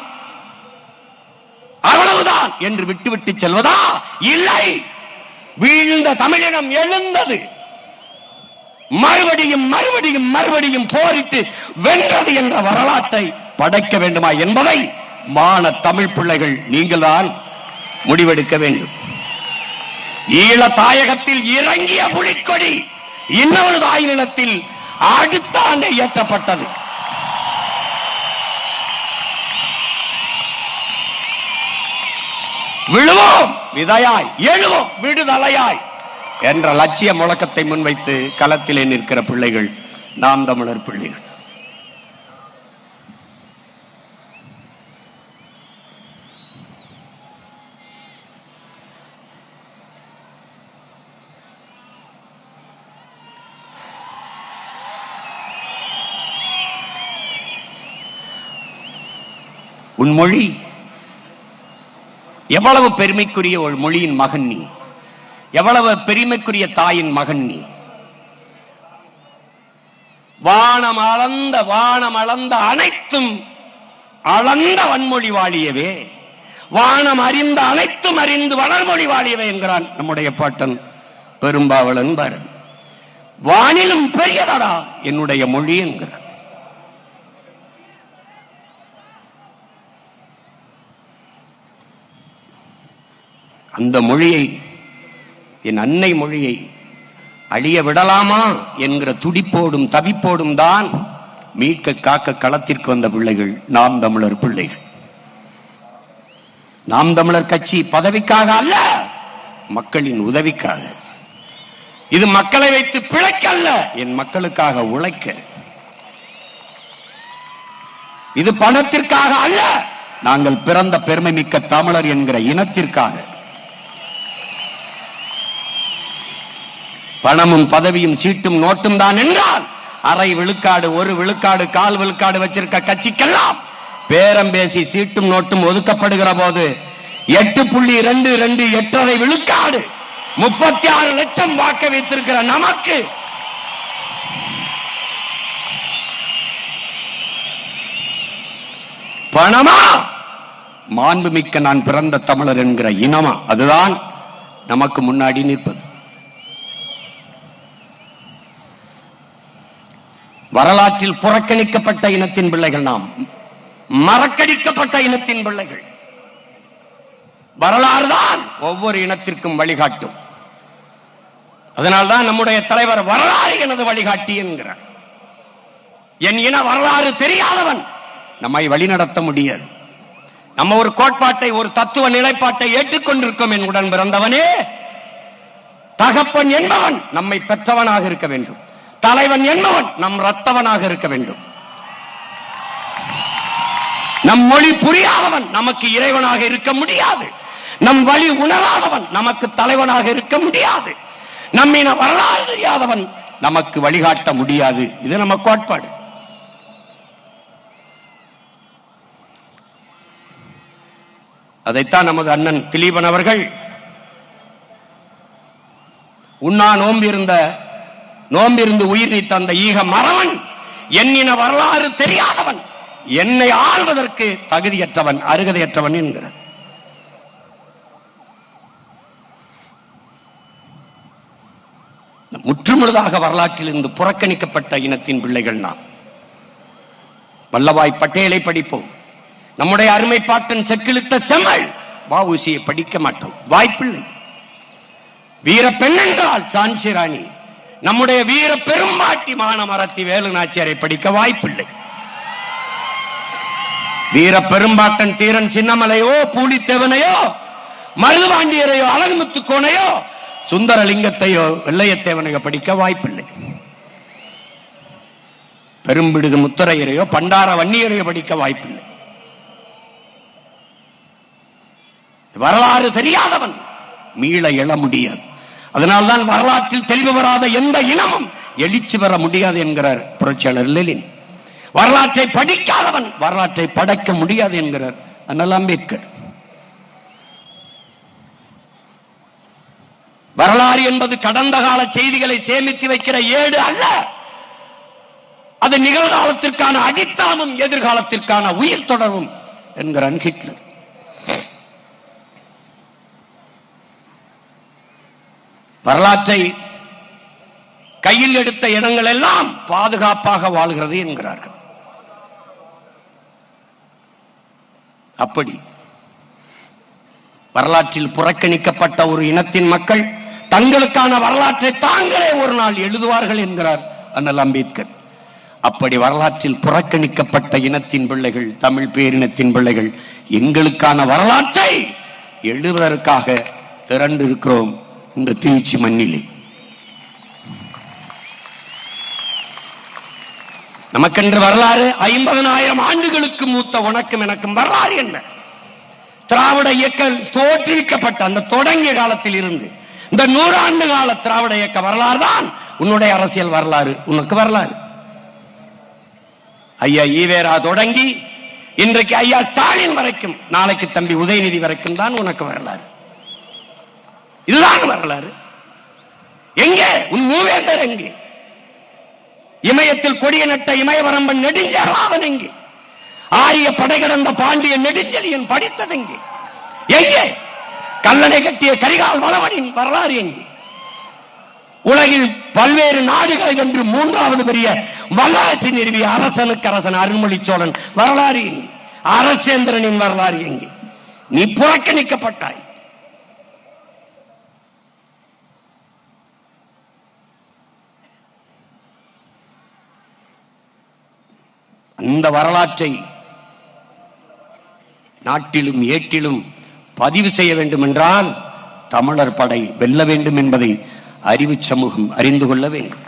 அவ்வளவுதான் என்று விட்டுவிட்டு செல்வதா? இல்லை. வீழ்ந்த தமிழினம் எழுந்தது. மறுபடியும் மறுபடியும் மறுபடியும் போரிட்டு வென்றது என்ற வரலாற்றை படைக்க வேண்டுமா என்பதை மான தமிழ் பிள்ளைகள் நீங்கள் தான் முடிவெடுக்க வேண்டும். ஈழ தாயகத்தில் இறங்கிய புலிக்கொடி இன்னொரு தாய் நிலத்தில் அடுத்த ஆண்டு ஏற்றப்பட்டது. விழுவோம் விதையாய், எழுவோம் விடுதலையாய் என்ற லட்சிய முழக்கத்தை முன்வைத்து களத்திலே நிற்கிற பிள்ளைகள் நாம் தமிழர் பிள்ளைகள். உன் மொழி எவ்வளவு பெருமைக்குரிய ஒரு மொழியின் மகன் நீ, எவ்வளவு பெருமைக்குரிய தாயின் மகன் நீ. வானம் அளந்த அனைத்தும் அளந்த வன்மொழி வாழியவே, வானம் அறிந்த அனைத்தும் அறிந்து வளர்மொழி வாழியவே என்கிறான் நம்முடைய பாட்டன் பெரும்பாவளன் பாரதி. வானிலும் பெரியதடா என்னுடைய மொழி என்கிறான். அந்த மொழியை, என் அன்னை மொழியை அழிய விடலாமா என்கிற துடிப்போடும் தவிப்போடும் தான் மீட்க காக்க களத்திற்கு வந்த பிள்ளைகள் நாம் தமிழர் பிள்ளைகள். நாம் தமிழர் கட்சி பதவிக்காக அல்ல, மக்களின் உதவிக்காக. இது மக்களை வைத்து பிழைக்க அல்ல, என் மக்களுக்காக உழைக்க. இது பணத்திற்காக அல்ல, நாங்கள் பிறந்த பெருமை மிக்க தமிழர் என்கிற இனத்திற்காக. பணமும் பதவியும் சீட்டும் நோட்டும் தான் என்றால் அரை விழுக்காடு, ஒரு விழுக்காடு, கால் விழுக்காடு வச்சிருக்க கட்சிக்கெல்லாம் பேரம் பேசி சீட்டும் நோட்டும் ஒதுக்கப்படுகிற போது 8.22 8.5 விழுக்காடு 36 லட்சம் வாக்கு வைத்திருக்கிற நமக்கு பணமா, மாண்புமிக்க நான் பிறந்த தமிழர் என்கிற இனமா? அதுதான் நமக்கு முன்னாடி நிற்பது. வரலாற்றில் புறக்கணிக்கப்பட்ட இனத்தின் பிள்ளைகள் நாம், மறக்கடிக்கப்பட்ட இனத்தின் பிள்ளைகள். வரலாறு தான் ஒவ்வொரு இனத்திற்கும் வழிகாட்டும். அதனால்தான் நம்முடைய தலைவர் வரலாறு எனது வழிகாட்டி என்கிறார். என் இன வரலாறு தெரியாதவன் நம்மை வழிநடத்த முடியாது. நம்ம ஒரு கோட்பாட்டை, ஒரு தத்துவ நிலைப்பாட்டை ஏற்றுக்கொண்டிருக்கும் என் உடன் பிறந்தவனே. தகப்பன் என்பவன் நம்மை பெற்றவனாக இருக்க வேண்டும், தலைவன் என்பவன் நம் ரத்தவனாக இருக்க வேண்டும். நம் மொழி புரியாதவன் நமக்கு இறைவனாக இருக்க முடியாது. நம் வழி உணராதவன் நமக்கு தலைவனாக இருக்க முடியாது. நம்மின வரலாறு தெரியாதவன் நமக்கு வழிகாட்ட முடியாது. இது நம்ம கோட்பாடு. அதைத்தான் நமது அண்ணன் திலீபன் அவர்கள் உண்ணா நோம்பிருந்து உயிர் நீத்த அந்த ஈக மறவன் என்னின வரலாறு தெரியாதவன், என்னை ஆள்வதற்கு தகுதியற்றவன், அருகதையற்றவன் என்கிறார். முற்றுமுழுதாக வரலாற்றில் இருந்து புறக்கணிக்கப்பட்ட இனத்தின் பிள்ளைகள் நாம். வல்லபாய் பட்டேலை படிப்போம். நம்முடைய அருமை பாட்டன் செக்கிழுத்த செம்மல் வ.உ.சி.யை படிக்க மாட்டோம், வாய்ப்பில்லை. வீர பெண் என்றால் சான்சி ராணி, நம்முடைய வீர பெரும்பாட்டி மானமரத்தி வேலு நாச்சியாரை படிக்க வாய்ப்பில்லை. வீர பெரும்பாட்டன் தீரன் சின்னமலையோ, பூலித்தேவனையோ, மருதுபாண்டியரையோ, அழகுமுத்துக்கோனையோ, சுந்தரலிங்கத்தையோ, வெள்ளையத்தேவனையோ படிக்க வாய்ப்பில்லை. பெரும்பிடுகு முத்தரையரையோ, பண்டார வன்னியரையோ படிக்க வாய்ப்பில்லை. வரலாறு தெரியாதவன் மீள எழ முடியாது. அதனால்தான் வரலாற்றில் தெளிவு வராத எந்த இனமும் எழுச்சி பெற முடியாது என்கிறார் புரட்சியாளர் லெனின். வரலாற்றை படிக்காதவன் வரலாற்றை படைக்க முடியாது என்கிறார் அண்ணல் அம்பேத்கர். வரலாறு என்பது கடந்த கால செய்திகளை சேமித்து வைக்கிற ஏடு அல்ல, அது நிகழ்காலத்திற்கான அடித்தளமும் எதிர்காலத்திற்கான உயிர் தொடரும் என்கிறான் ஹிட்லர். வரலாற்றை கையில் எடுத்த இடங்கள் எல்லாம் பாதுகாப்பாக வாழ்கிறது என்கிறார்கள். அப்படி வரலாற்றில் புறக்கணிக்கப்பட்ட ஒரு இனத்தின் மக்கள் தங்களுக்கான வரலாற்றை தாங்களே ஒரு நாள் எழுதுவார்கள் என்கிறார் அண்ணல் அம்பேத்கர். அப்படி வரலாற்றில் புறக்கணிக்கப்பட்ட இனத்தின் பிள்ளைகள், தமிழ் பேரினத்தின் பிள்ளைகள் எங்களுக்கான வரலாற்றை எழுதுவதற்காக திரண்டு இருக்கிறோம் இந்த திருச்சி மண்ணிலே. நமக்கென்று வரலாறு 50,000 ஆண்டுகளுக்கு மூத்த உனக்கும் எனக்கும் வரலாறு என்ன? திராவிட இயக்கம் தோற்றுவிக்கப்பட்ட அந்த தொடங்கிய காலத்தில் இருந்து இந்த 100 ஆண்டு கால திராவிட இயக்க வரலாறு தான் உன்னுடைய அரசியல் வரலாறு, உனக்கு வரலாறு. ஐயா ஈவேரா தொடங்கி இன்றைக்கு ஐயா ஸ்டாலின் வரைக்கும், நாளைக்கு தம்பி உதயநிதி வரைக்கும் தான் உனக்கு வரலாறு. இதுதான் வரலாறு. எங்கே உன் மூவேந்தர்? எங்கே இமயத்தில் கொடிய நட்ட இமயவரம்பன் நெடுஞ்செழியன்? எங்கே ஆரிய படை கடந்த பாண்டிய நெடுஞ்செழியன் படித்தது? எங்கே எங்கே கல்லணை கட்டிய கரிகால் வளவனின் வரலாறு? எங்கே உலகில் பல்வேறு நாடுகளை வென்று 3வது பெரிய வல்லரசு நிறுவிய அரசனுக்கு அரசன் அருள்மொழி சோழன் வரலாறு எங்கே? அரசேந்திரனின் வரலாறு எங்கே? நீ புறக்கணிக்கப்பட்டாய். அந்த வரலாற்றை நாட்டிலும் ஏட்டிலும் பதிவு செய்ய வேண்டும் என்றால் தமிழர் படை வெல்ல வேண்டும் என்பதை அறிவு சமூகம் அறிந்து கொள்ள வேண்டும்.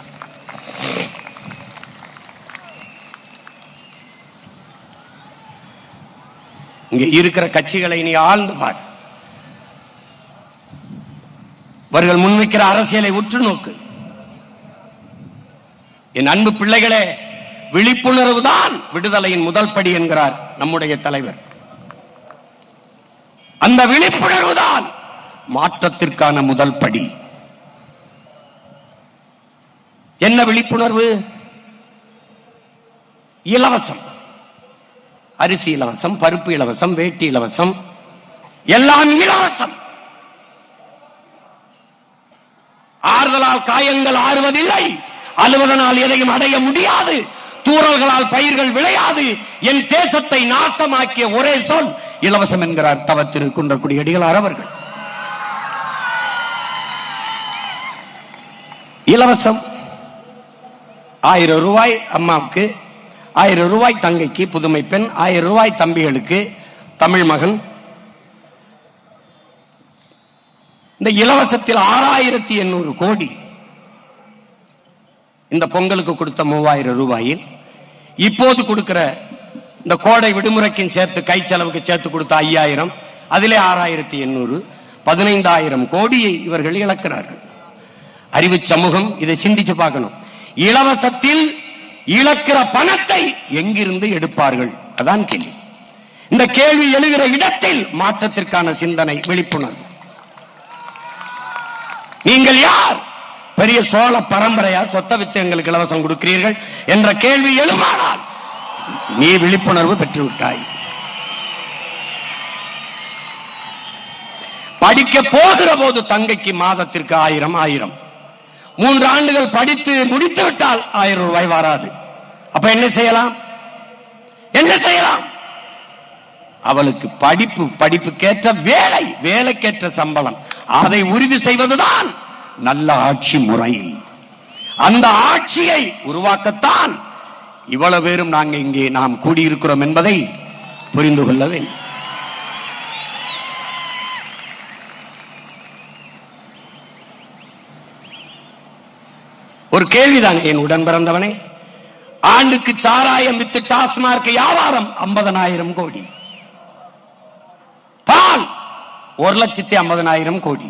இங்கே இருக்கிற கட்சிகளை நீ ஆழ்ந்து பார். அவர்கள் முன்வைக்கிற அரசியலை உற்று நோக்கு. என் அன்பு பிள்ளைகளே, விழிப்புணர்வு தான் விடுதலையின் முதல் படி என்கிறார் நம்முடைய தலைவர். அந்த விழிப்புணர்வு தான் மாற்றத்திற்கான முதல் படி. என்ன விழிப்புணர்வு? இலவசம். அரிசி இலவசம், பருப்பு இலவசம், வேட்டி இலவசம், எல்லாம் இலவசம். ஆறுதலால் காயங்கள் ஆறுவதில்லை, அழுவதனால் எதையும் அடைய முடியாது, தூறல்களால் பயிர்கள் விளையாது. என் தேசத்தை நாசமாக்கிய ஒரே சொல் இலவசம் என்கிறார் தவ திரு குன்றக்குடி அடிகளார் அவர்கள். இலவசம். 1000 ரூபாய் அம்மாவுக்கு, 1000 ரூபாய் தங்கைக்கு, புதுமை பெண், 1000 ரூபாய் தம்பிகளுக்கு, தமிழ் மகன். இந்த இலவசத்தில் 6800 கோடி இந்த பொங்கலுக்கு கொடுத்த 3000 ரூபாயில் இப்போது கொடுக்கிற இந்த கோடை விடுமுறைக்கு சேர்த்து கை செலவுக்கு சேர்த்து கொடுத்த 5000, அதிலே 6800, 15000 கோடியை இவர்கள் இழக்கிறார்கள். அறிவு சமூகம் இதை சிந்திச்சு பார்க்கணும். இலவசத்தில் இழக்கிற பணத்தை எங்கிருந்து எடுப்பார்கள்? அதான் கேள்வி. இந்த கேள்வி எழுகிற இடத்தில் மாற்றத்திற்கான சிந்தனை, விழிப்புணர்வு. நீங்கள் யார்? பெரிய சோழ பரம்பரையா சொத்த வித்து எங்களுக்கு இலவசம் கொடுக்கிறீர்கள் என்ற கேள்வி எழுமானால் நீ விழிப்புணர்வு பெற்றுவிட்டாய். படிக்க போகிற போது தங்கைக்கு மாதத்திற்கு 1000 3 ஆண்டுகள் படித்து முடித்து விட்டால் 1000 ரூபாய் வராது. அப்ப என்ன செய்யலாம்? என்ன செய்யலாம்? அவளுக்கு படிப்புக்கேற்ற வேலை, வேலைக்கேற்ற சம்பளம், அதை உறுதி செய்வதுதான் நல்ல ஆட்சி முறை. அந்த ஆட்சியை உருவாக்கத்தான் இவ்வளவு பேரும் நாங்கள் இங்கே நாம் கூடியிருக்கிறோம் என்பதை புரிந்து கொள்ள வேண்டும். ஒரு கேள்விதான் என் உடன் பிறந்தவனே. ஆண்டுக்கு சாராயம் வித்து டாஸ்மார்க் வியாபாரம் 50,000 கோடி, பால் 1,50,000 கோடி.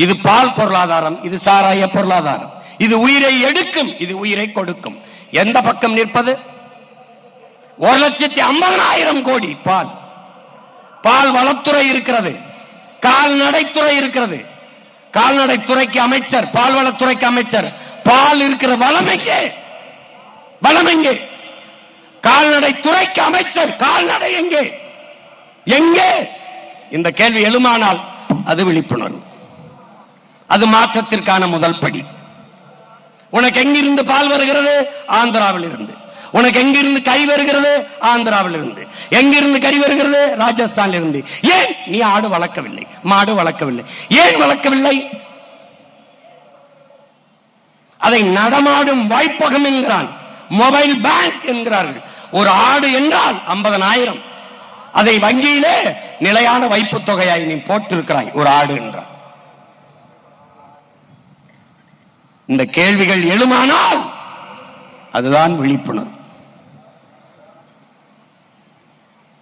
இது பால் பொருளாதாரம், இது சாராய பொருளாதாரம். இது உயிரை எடுக்கும், இது உயிரை கொடுக்கும். எந்த பக்கம் நிற்பது? 1,50,000 கோடி பால். பால் வளத்துறை இருக்கிறது, கால்நடைத்துறை இருக்கிறது. கால்நடைத்துறைக்கு அமைச்சர், பால்வளத்துறைக்கு அமைச்சர். பால் இருக்கிற வளம் எங்கே? வளம் எங்கே? கால்நடைத்துறைக்கு அமைச்சர், கால்நடை எங்கே? எங்கே? இந்த கேள்வி எழுமானால் அது விழிப்புணர்வு, அது மாற்றத்திற்கான முதல் படி. உனக்கு எங்கிருந்து பால் வருகிறது? ஆந்திராவில் இருந்து. உனக்கு எங்கிருந்து கை வருகிறது? ஆந்திராவில் இருந்து. எங்கிருந்து கறி வருகிறது? ராஜஸ்தானில் இருந்து. ஏன் நீ ஆடு வளர்க்கவில்லை, மாடு வளர்க்கவில்லை? ஏன் வளர்க்கவில்லை? அதை நடமாடும் வாய்ப்பகம் என்கிறான், மொபைல் பேங்க் என்கிறார்கள். ஒரு ஆடு என்றால் 50,000. அதை வங்கியிலே நிலையான வைப்பு தொகையாய் நீ போட்டிருக்கிறாய் ஒரு ஆடு என்றார். இந்த கேள்விகள் எழுமானால் அதுதான் விழிப்புணர்வு.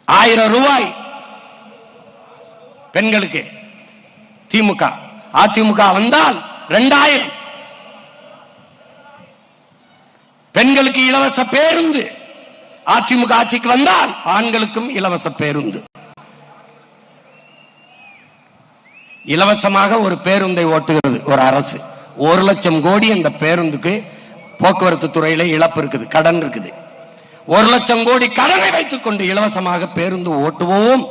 1000 ரூபாய் பெண்களுக்கு திமுக, அதிமுக வந்தால் 2000. பெண்களுக்கு இலவச பேருந்து. அதிமுக ஆட்சிக்கு வந்தால் ஆண்களுக்கும் இலவச பேருந்து. இலவசமாக ஒரு பேருந்தை ஓட்டுகிறது ஒரு அரசு. 1 லட்சம் கோடி அந்த பேருந்துக்கு போக்குவரத்து துறையில இழப்பு இருக்குது, கடன் இருக்குது. 1 லட்சம் கோடி கடனை வைத்துக் கொண்டு இலவசமாக பேருந்து ஓட்டுவோம்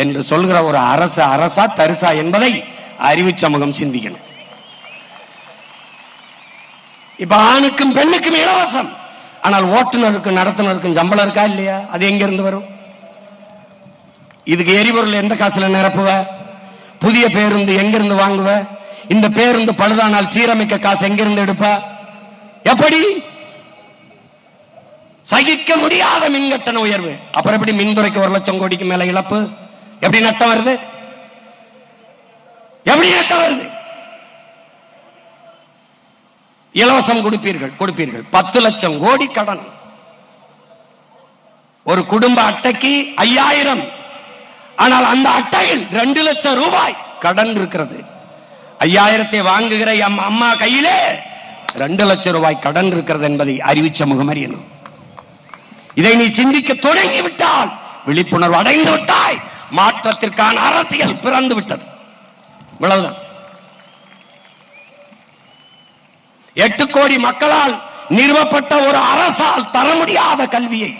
என்று சொல்கிற ஒரு அரசு அரசா தரிசா என்பதை அறிவு சமூகம் சிந்திக்கணும். இப்ப ஆணுக்கும் பெண்ணுக்கும் இலவசம், ஆனால் ஓட்டுநருக்கும் நடத்துனருக்கும் சம்பளம் இருக்கா இல்லையா? அது எங்க இருந்து வரும்? இதுக்கு எரிபொருள் எந்த காசுல நிரப்புவ? புதிய பேருந்து எங்கிருந்து வாங்குவ? இந்த பேருந்து பழுதானால் சீரமைக்க காசு எங்கிருந்து எடுப்ப? எப்படி? சகிக்க முடியாத மின் கட்டண உயர்வு. அப்புறம் எப்படி மின்துறைக்கு 1 லட்சம் கோடிக்கு மேல இழப்பு? எப்படி நட்டம் வருது? எப்படி நட்டம் வருது? இலவசம் கொடுப்பீர்கள் 10 லட்சம் கோடி கடன். ஒரு குடும்ப அட்டைக்கு 5000, ஆனால் அந்த அட்டையில் 2 லட்சம் ரூபாய் கடன் இருக்கிறது. 5000 வாங்குகிற அம்மா கையிலே 2 லட்சம் ரூபாய் கடன் இருக்கிறது என்பதை அறிவு சமூகம் அறியணும். இதை நீ சிந்திக்க தொடங்கி விட்டால், விழிப்புணர்வு அடைந்து விட்டாய், மாற்றத்திற்கான அரசியல் பிறந்து விட்டது. இவ்வளவுதான். 8 கோடி மக்களால் நிறுவப்பட்ட ஒரு அரசால் தர முடியாத கல்வியை,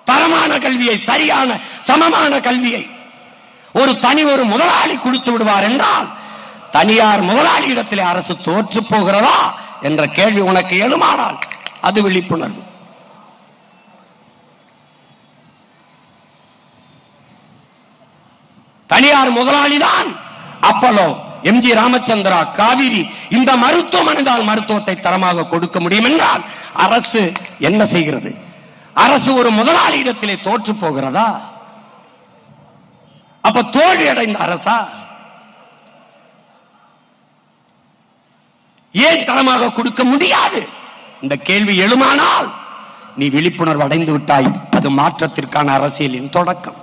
தரமான கல்வியை, சரியான சமமான கல்வியை ஒரு முதலாளி கொடுத்து விடுவார் என்றால், தனியார் முதலாளி இடத்திலே அரசு தோற்று போகிறதா என்ற கேள்வி உனக்கு எழுமானால் அது விழிப்புணர்வு. தனியார் முதலாளிதான் அப்பலோ, எம்ஜி ராமச்சந்திரா, காவிரி, இந்த மருத்துவமனை தான் மருத்துவத்தை தரமாக கொடுக்க முடியும் என்றால் அரசு என்ன செய்கிறது? அரசு ஒரு முதலாளி இடத்திலே தோற்று போகிறதா? அப்ப தோல்வி அடைந்த அரசா? ஏன் தரமாக கொடுக்க முடியாது? இந்த கேள்வி எழுமானால் நீ விழிப்புணர்வு அடைந்து விட்டாய். அது மாற்றத்திற்கான அரசியலின் தொடக்கம்.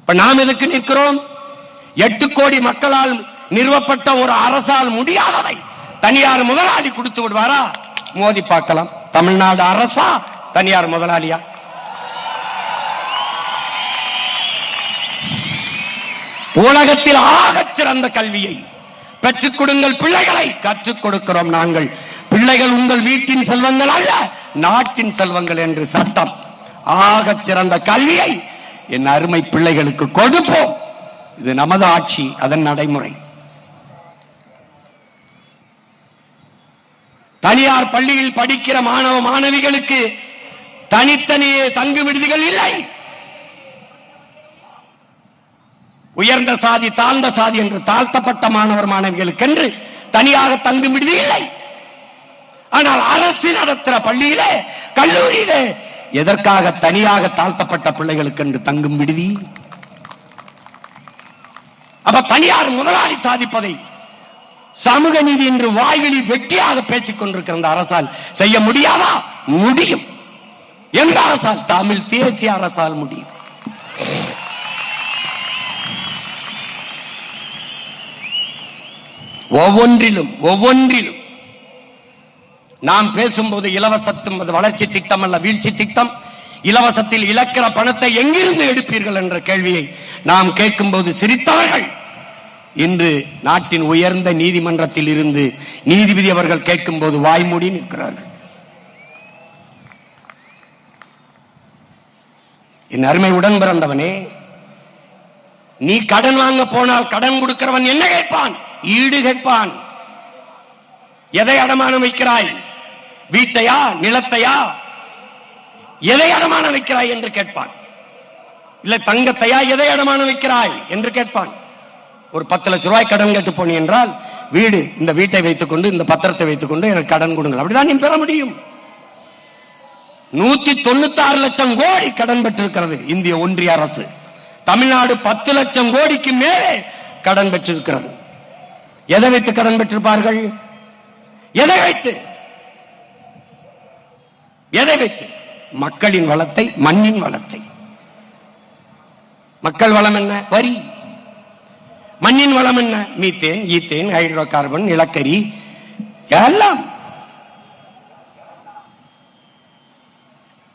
இப்ப நாம் எதுக்கு நிற்கிறோம்? 8 கோடி மக்களால் நிறுவப்பட்ட ஒரு அரசால் முடியாததை தனியார் முதலாளி கொடுத்து விடுவாரா? மோதி பார்க்கலாம். தமிழ்நாடு அரசா தனியார் முதலாளியா? உலகத்தில் ஆகச் சிறந்த கல்வியை பெற்றுக் கொடுங்கள் பிள்ளைகளை. கற்றுக் கொடுக்கிறோம் நாங்கள். பிள்ளைகள் உங்கள் வீட்டின் செல்வங்கள் அல்ல, நாட்டின் செல்வங்கள் என்று சட்டம். ஆகச் சிறந்த கல்வியை என் அருமை பிள்ளைகளுக்கு கொடுப்போம். இது நமது ஆட்சி, அதன் நடைமுறை. தனியார் பள்ளியில் படிக்கிற மாணவ மாணவிகளுக்கு தனித்தனியே தங்கு விடுதிகள் இல்லை. உயர்ந்த சாதி, தாழ்ந்த சாதி என்று தாழ்த்தப்பட்ட மாணவர் மாணவிகளுக்கு என்று தனியாக தங்கும் விடுதி இல்லை. ஆனால் அரசு நடத்துகிற பள்ளியிலே, கல்லூரியிலே எதற்காக தனியாக தாழ்த்தப்பட்ட பிள்ளைகளுக்கு என்று தங்கும் விடுதி? அப்ப தனியார் முதலாளி சாதிப்பதை சமூக நீதி என்று வாய்களில் வெட்டியாக பேசிக் கொண்டிருக்கிற அந்த அரசால் செய்ய முடியாதா? முடியும். எந்த அரசால்? தமிழ் தேசிய அரசால் முடியும். ஒவ்வொன்றிலும் நாம் பேசும்போது இலவசத்தும் வளர்ச்சி திட்டம் அல்ல, வீழ்ச்சி திட்டம். இலவசத்தில் இழக்கிற பணத்தை எங்கிருந்து எடுப்பீர்கள் என்ற கேள்வியை நாம் கேட்கும்போது சிரித்தவர்கள் இன்று நாட்டின் உயர்ந்த நீதிமன்றத்தில் இருந்து நீதிபதி அவர்கள் கேட்கும்போது வாய்மூடி நிற்கிறார்கள். என் அருமை உடன் பிறந்தவனே, நீ கடன் வாங்க போனால் கடன் கொடுக்கிறவன் என்ன கேட்பான்? ஈடு கேட்பான். எதை அடமானம் வைக்கிறாய்? வீட்டையா, நிலத்தையா, எதை அடமான வைக்கிறாய் என்று கேட்பான். இல்ல தங்கத்தையா, எதை அடமான வைக்கிறாய் என்று கேட்பான். ஒரு 10 லட்சம் ரூபாய் கடன் கேட்டு போனி என்றால், வீடு, இந்த வீட்டை வைத்துக் கொண்டு, இந்த பத்திரத்தை வைத்துக் கொண்டு எனக்கு கடன் கொடுங்கள், அப்படிதான் நீ பெற முடியும். 196 லட்சம் கோடி கடன் பெற்றிருக்கிறது இந்திய ஒன்றிய அரசு. தமிழ்நாடு 10 லட்சம் கோடிக்கு மேலே கடன் பெற்றிருக்கிறது. எதை வைத்து கடன் பெற்றிருப்பார்கள்? எதை வைத்து? எதை வைத்து? மக்களின் வளத்தை, மண்ணின் வளத்தை. மக்கள் வளம் என்ன? வரி. மண்ணின் வளம் என்ன? மீத்தேன், ஈத்தேன், ஹைட்ரோ கார்பன், நிலக்கரி, எல்லாம்.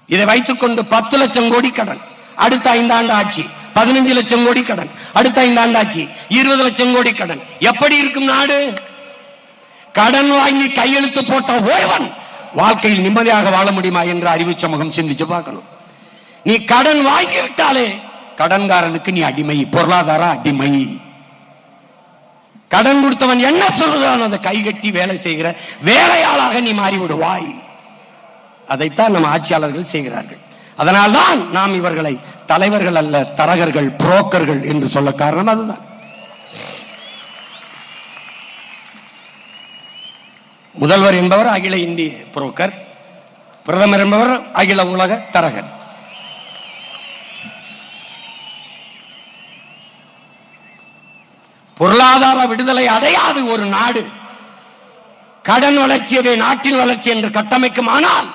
இதை வைத்துக் கொண்டு 10 லட்சம் கோடி கடன். அடுத்த 5 ஆண்டு ஆட்சி 15 லட்சம் கோடி கடன். அடுத்த 5 ஆண்டு ஆட்சி 20 லட்சம் கோடி கடன். எப்படி இருக்கும் நாடு? கடன் வாங்கி கையெழுத்து போட்ட ஒருவன் வாழ்க்கையில் நிம்மதியாக வாழ முடியுமா என்று அறிவு சமூகம் சிந்திச்சு பார்க்கணும். நீ கடன் வாங்கிவிட்டாலே கடன்காரனுக்கு நீ அடிமை, பொருளாதார அடிமை. கடன் கொடுத்தவன் என்ன சொல்றான் அதை கைகட்டி வேலை செய்கிற வேலையாளாக நீ மாறிவிடுவாய். அதைத்தான் நம்ம ஆட்சியாளர்கள் செய்கிறார்கள். அதனால்தான் நாம் இவர்களை தலைவர்கள் அல்ல, தரகர்கள், புரோக்கர்கள் என்று சொல்ல காரணம் அதுதான். முதல்வர் என்பவர் அகில இந்திய புரோக்கர், பிரதமர் என்பவர் அகில உலக தரகர். பொருளாதார விடுதலை அடையாது ஒரு நாடு கடன் வளர்ச்சியவே நாட்டின் வளர்ச்சி என்று கட்டமைக்குமானால்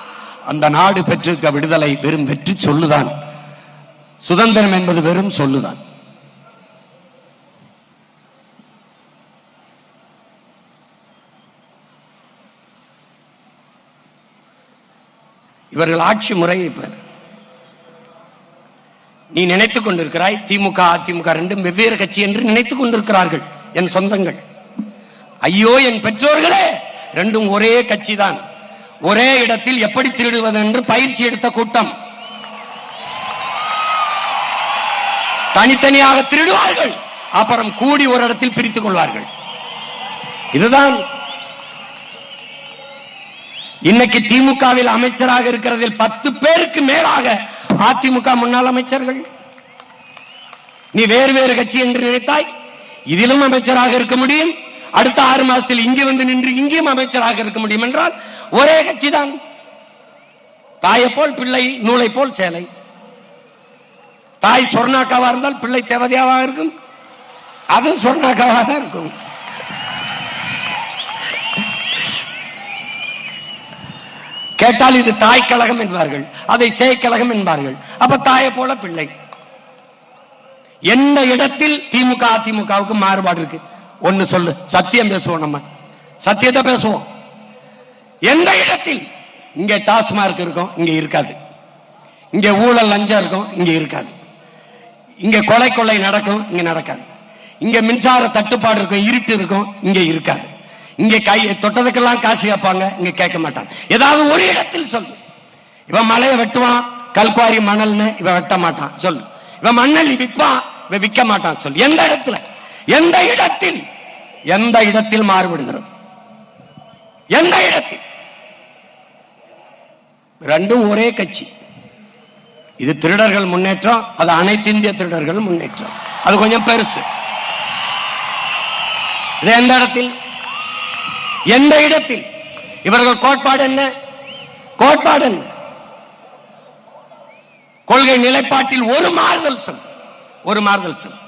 அந்த நாடு பெற்றிருக்க விடுதலை வெறும் வெற்றி சொல்லுதான். சுதந்திரம் என்பது வெறும் சொல்லுதான். இவர்கள் ஆட்சி முறையை பார். நீ நினைத்துக் கொண்டிருக்கிறாய் திமுக அதிமுக ரெண்டும் வெவ்வேறு கட்சி என்று நினைத்துக் கொண்டிருக்கிறார்கள் என் சொந்தங்கள். ஐயோ என் பெற்றோர்களே, ரெண்டும் ஒரே கட்சி தான். ஒரே இடத்தில் எப்படி திருடுவது என்று பயிற்சி எடுத்த கூட்டம். தனித்தனியாக திருடுவார்கள், அப்புறம் கூடி ஒரு இடத்தில் பிரித்துக் கொள்வார்கள். இதுதான் இன்னைக்கு திமுகவில் அமைச்சராக இருக்கிறதில் 10 பேருக்கு மேலாக அதிமுக முன்னாள் அமைச்சர்கள். நீ வேறு வேறு கட்சி என்று நினைத்தாய், இதிலும் அமைச்சராக இருக்க முடியும். அடுத்த 6 மாசத்தில் இங்கே வந்து நின்று இங்கேயும் அமைச்சராக இருக்க முடியும் என்றால் ஒரே கட்சி தான். தாயை போல் பிள்ளை, நூலை போல் சேலை. தாய் சொர்ணாக்காவா இருந்தால் பிள்ளை தேவதையாவா இருக்கும், அதுவும் சொர்ணாக்காவா தான் இருக்கும். கேட்டால் இது தாய் கழகம் என்பார்கள், அதை சேய் கழகம் என்பார்கள். அப்ப தாயை போல பிள்ளை. எந்த இடத்தில் திமுக அதிமுகவுக்கு மாறுபாடு இருக்கு? ஒன்னு சொல்லு, சத்தியம் பேசுவோம், நம்ம சத்தியத்தை பேசுவோம். எந்த இடத்தில்? இங்க டாஸ்மார்க் இருக்கும், இங்க இருக்காது. இங்க ஊழல் லஞ்சம் இருக்கும், இங்க இருக்காது. இங்க கொலை கொள்ளை நடக்கும், இங்க நடக்காது. இங்க மின்சார தட்டுப்பாடு இருக்கும், இருட்டு இருக்கும், இங்க இருக்காது. இங்க கை தொட்டதுக்கெல்லாம் காசு கேட்பாங்க, இங்க கேட்க மாட்டாங்க. ஏதாவது ஒரு இடத்தில் சொல்லு. இவன் மலையை வெட்டுவான், கல்குவாரி மணல்னு இவன் வெட்ட மாட்டான் சொல்லு. இவன் மண்ணல் விற்பான், இவன் விற்க மாட்டான் சொல்லு. எந்த இடத்துல? எந்த இடத்தில்? எந்த இடத்தில் மாறுபடுகிறது? எந்த இடத்தில்? ரெண்டும் ஒரே கட்சி. இது திருடர்கள் முன்னேற்றம், அது அனைத்து இந்திய திருடர்கள் முன்னேற்றம். அது கொஞ்சம் பெருசு. இது எந்த இடத்தில்? எந்த இடத்தில்? இவர்கள் கோட்பாடு என்ன? கோட்பாடு என்ன? கொள்கை நிலைப்பாட்டில் ஒரு மாறுதல் சொல், ஒரு மாறுதல் சொல்.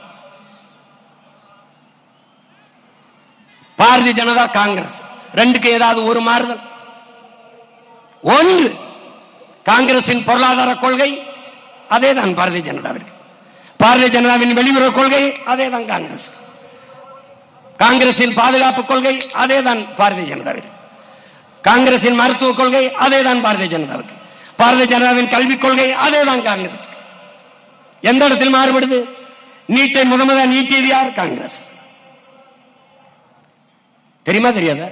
பாரதிய ஜனதா காங்கிரஸ் ரெண்டுக்கு ஏதாவது ஒரு மாறுதல்? ஒன்று, காங்கிரசின் பொருளாதார கொள்கை அதேதான் பாரதிய ஜனதாவிற்கு. பாரதிய ஜனதாவின் வெளியுறவு கொள்கை அதேதான் காங்கிரஸ். காங்கிரசின் பாதுகாப்பு கொள்கை அதேதான் பாரதிய ஜனதாவிற்கு. காங்கிரசின் மருத்துவ கொள்கை அதேதான் பாரதிய ஜனதாவுக்கு. பாரதிய ஜனதாவின் கல்விக் கொள்கை அதேதான் காங்கிரஸ். எந்த இடத்தில் மாறுபடுது? நீட்டை முதல் நீட்டியது யார்? காங்கிரஸ். தெரியுமா தெரியாத?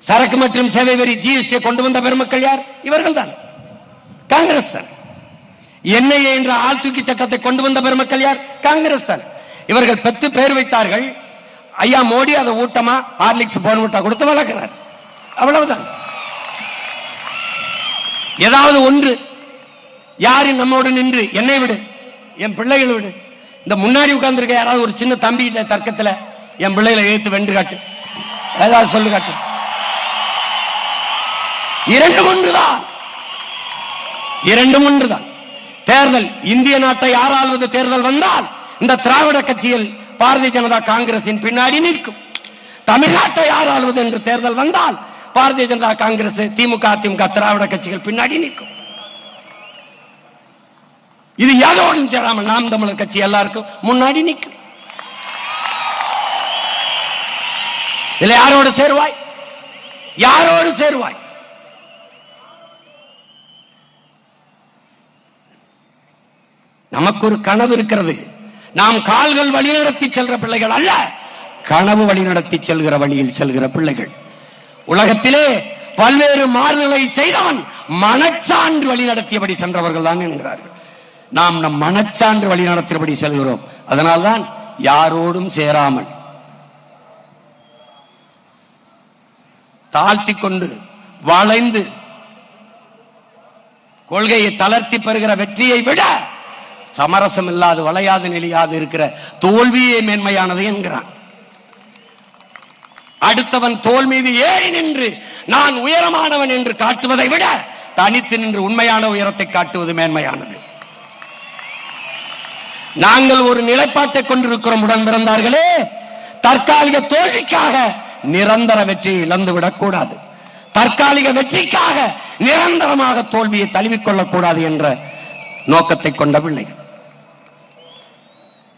சரக்கு மற்றும் சேவை வரி ஜிஎஸ்டி கொண்டு வந்த பெருமக்கள் யார்? இவர்கள் தான், காங்கிரஸ் தான். என்ஐஏ என்ற ஆழ்தூக்கி சட்டத்தை கொண்டு வந்த பெருமக்கள் யார்? காங்கிரஸ் தான். இவர்கள் 10 பேர் வைத்தார்கள். ஐயா மோடி அதை ஊட்டமா ஹார்லிக்ஸ் போன் ஊட்டா கொடுத்து வளர்க்கிறார். அவ்வளவுதான். ஏதாவது ஒன்று யாரு நம்மோடு நின்று என்னை விடு, என் பிள்ளைகளை விடு, இந்த முன்னாடி உட்கார்ந்துருக்க யாராவது ஒரு சின்ன தம்பி தர்க்கத்துல என் பிள்ளைகளை எழுத்து வென்று காட்டு, ஏதாவது சொல்லு காட்டு. இரண்டும் ஒன்றுதான், இரண்டும் ஒன்றுதான். தேர்தல், இந்திய நாட்டை ஆறாவது தேர்தல் வந்தால் இந்த திராவிட கட்சிகள் பாரதிய ஜனதா காங்கிரசின் பின்னாடி நிற்கும். தமிழ்நாட்டை ஆறாவது என்று தேர்தல் வந்தால் பாரதிய ஜனதா காங்கிரஸ், திமுக, அதிமுக, திராவிட கட்சிகள் பின்னாடி நிற்கும். இது யாரோடும் சேராமல் நாம் தமிழர் கட்சி எல்லாருக்கும் முன்னாடி நிற்கும். இதுல யாரோடு சேருவாய், யாரோடு சேருவாய்? நமக்கு ஒரு கனவு இருக்கிறது. நாம் கால்கள் வழிநடத்தி செல்ற பிள்ளைகள் அல்ல, கனவு வழிநடத்தி செல்கிற வழியில் செல்கிற பிள்ளைகள். உலகத்திலே பல்வேறு மாறுதலை செய்தவன் மனச்சான்று வழிநடத்தியபடி சென்றவர்கள் தான் என்கிறார்கள். நாம் நம் மனச்சான்று வழிநடத்தியபடி செல்கிறோம். அதனால்தான் யாரோடும் சேராமல் தாழ்த்தி கொண்டு வளைந்து கொள்கையை தளர்த்தி பெறுகிற வெற்றியை விட சமரசம் இல்லாது வளையாது நெளியாது இருக்கிற தோல்வியே மேன்மையானது என்கிறான். அடுத்தவன் தோல் மீது ஏறி நின்று நான் உயரமானவன் என்று காட்டுவதை விட தனித்து நின்று உண்மையான உயரத்தை காட்டுவது மேன்மையானது. நாங்கள் ஒரு நிலைப்பாட்டை கொண்டிருக்கிறோம் உடன் பிறந்தார்களே, தற்காலிக தோல்விக்காக நிரந்தர வெற்றியை இழந்துவிடக் கூடாது, தற்காலிக வெற்றிக்காக நிரந்தரமாக தோல்வியை தழுவிக்கொள்ளக் கூடாது என்ற நோக்கத்தை கொண்ட பிள்ளை.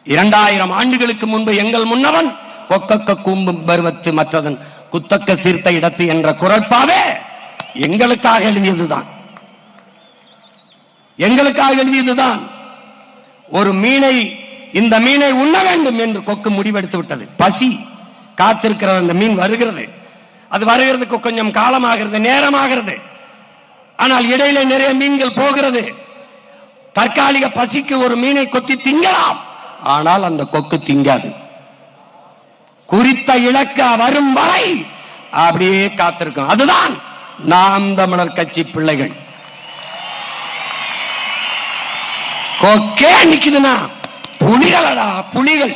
2000 ஆண்டுகளுக்கு முன்பு எங்கள் முன்னவன் கொக்கக்க கூம்பும் பருவத்து மற்றதன் குத்தக்க சீர்த்த இடத்து என்ற குரல்பாவே எங்களுக்காக எழுதியதுதான், எங்களுக்காக எழுதியதுதான். ஒரு மீனை, இந்த மீனை உண்ண வேண்டும் என்று கொக்கு முடிவெடுத்து விட்டது. பசி காத்திருக்கிற அந்த மீன் வருகிறது, அது வருகிறதுக்கு கொஞ்சம் காலமாகிறது, நேரமாகிறது. ஆனால் இடையில நிறைய மீன்கள் போகிறது. தற்காலிக பசிக்கு ஒரு மீனை கொத்தி திங்கலாம், ஆனால் அந்த கொக்கு திங்காது. குறித்த இலக்க வரும் வரை அப்படியே காத்திருக்கும். அதுதான் நாம் தமிழர் கட்சி பிள்ளைகள். கொக்கே நிக்குதுன்னா புலிகளடா, புலிகள்.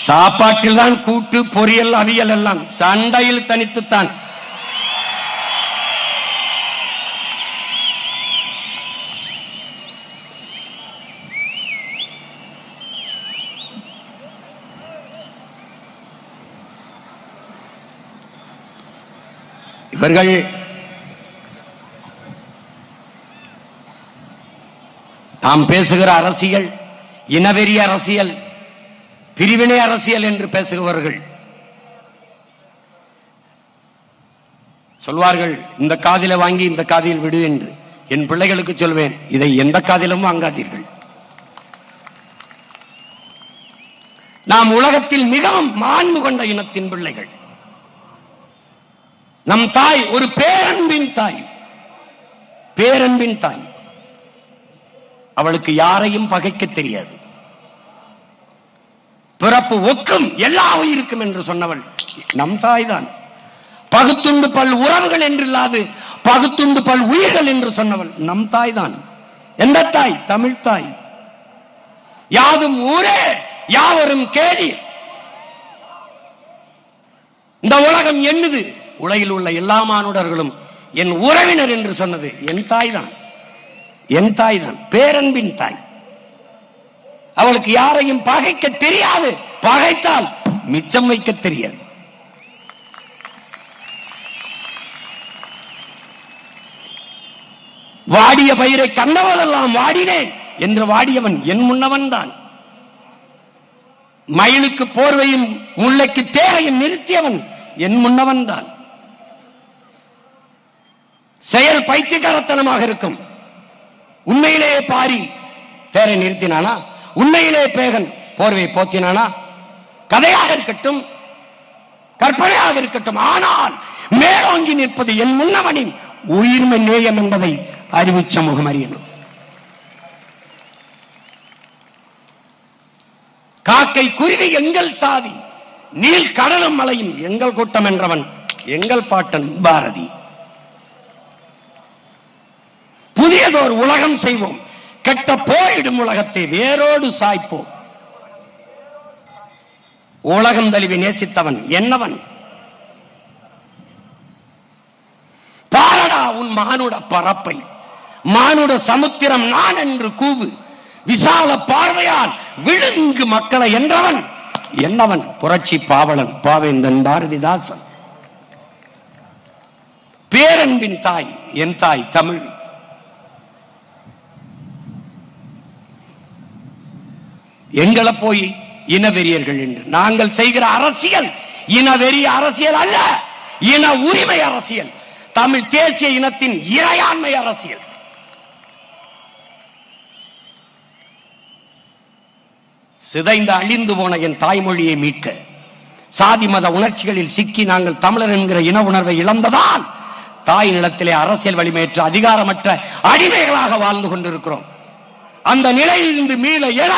சாப்பாட்டில் தான் கூட்டு, பொரியல், அவியல் எல்லாம், சண்டையில் தனித்துத்தான். இவர்கள் நாம் பேசுகிற அரசியல் இனவெறி அரசியல், பிரிவினை அரசியல் என்று பேசுகிறவர்கள் சொல்வார்கள், இந்த காதில வாங்கி இந்த காதில் விடு என்று. என் பிள்ளைகளுக்கு சொல்வேன், இதை எந்த காதிலும் வாங்காதீர்கள். நாம் உலகத்தில் மிகவும் மாண்பு கொண்ட இனத்தின் பிள்ளைகள். நம் தாய் ஒரு பேரன்பின் தாய், பேரன்பின் தாய். அவளுக்கு யாரையும் பகைக்க தெரியாது. பிறப்பு ஒக்கும் எல்லா உயிருக்கும் என்று சொன்னவள் நம் தாய் தான். பகுத்துண்டு பல் உறவுகள் என்றில்லாது பகுத்துண்டு பல் உயிர்கள் என்று சொன்னவள் நம் தாய் தான். எந்த தாய்? தமிழ் தாய். யாதும் ஊரே யாவரும் கேளி, இந்த உலகம் என்னது, உலகில் உள்ள எல்லா மானுடர்களும் என் உறவினர் என்று சொன்னது என் தாய் தான், என் தாய் தான், பேரன்பின் தாய். அவளுக்கு யாரையும் பகைக்க தெரியாது, பகைத்தால் மிச்சம் வைக்க தெரியாது. வாடிய பயிரை கண்டவரெல்லாம் வாடினேன் என்று வாடியவன் என் முன்னவன் தான். மயிலுக்கு போர்வையும் முல்லைக்கு தேரையும் நிறுத்தியவன் என் முன்னவன் தான். செயல் பைத்தியக்காரத்தனமாக இருக்கும். உண்மையிலேயே பாரி தேரை நிறுத்தினானா? உண்மையிலே பேகன் போர்வை போத்தினானா? கதையாக இருக்கட்டும், கற்பனையாக இருக்கட்டும், ஆனால் மேலோங்கி நிற்பது என் முன்னவனின் உயிர்மை நேயம் என்பதை அறிவு சமூகம் அறியணும். காக்கை குருவி எங்கள் சாதி, நீல் கடலும் மலையும் எங்கள் கூட்டம் என்றவன் எங்கள் பாட்டன் பாரதி. புதியதோர் உலகம் செய்வோம், கெட்ட போயிடும் உலகத்தை வேரோடு சாய்ப்போம். உலகம் தழுவி நேசித்தவன் என்னவன்? பாரடா உன் மானுட பரப்பை, மானுட சமுத்திரம் நான் என்று கூவு, விசால பார்வையால் விழுங்கு மக்களை என்றவன் என்னவன்? புரட்சி பாவலன் பாவேந்தன் பாரதிதாசன். பேரன்பின் தாய் என் தாய் தமிழ். எங்களை போய் இனவெறியர்கள் என்று நாங்கள் செய்கிற அரசியல் இனவெறி அரசியல் அல்ல, இன உரிமை அரசியல், தமிழ் தேசிய இனத்தின் இறையாண்மை அரசியல். சிதைந்து அழிந்து போன என் தாய்மொழியை மீட்க சாதி மத உணர்ச்சிகளில் சிக்கி நாங்கள் தமிழர் என்கிற இன உணர்வை இழந்ததால் தாய் நிலத்திலே அரசியல் வலிமையற்ற அதிகாரமற்ற அடிமைகளாக வாழ்ந்து கொண்டிருக்கிறோம். அந்த நிலையிலிருந்து மீள எழ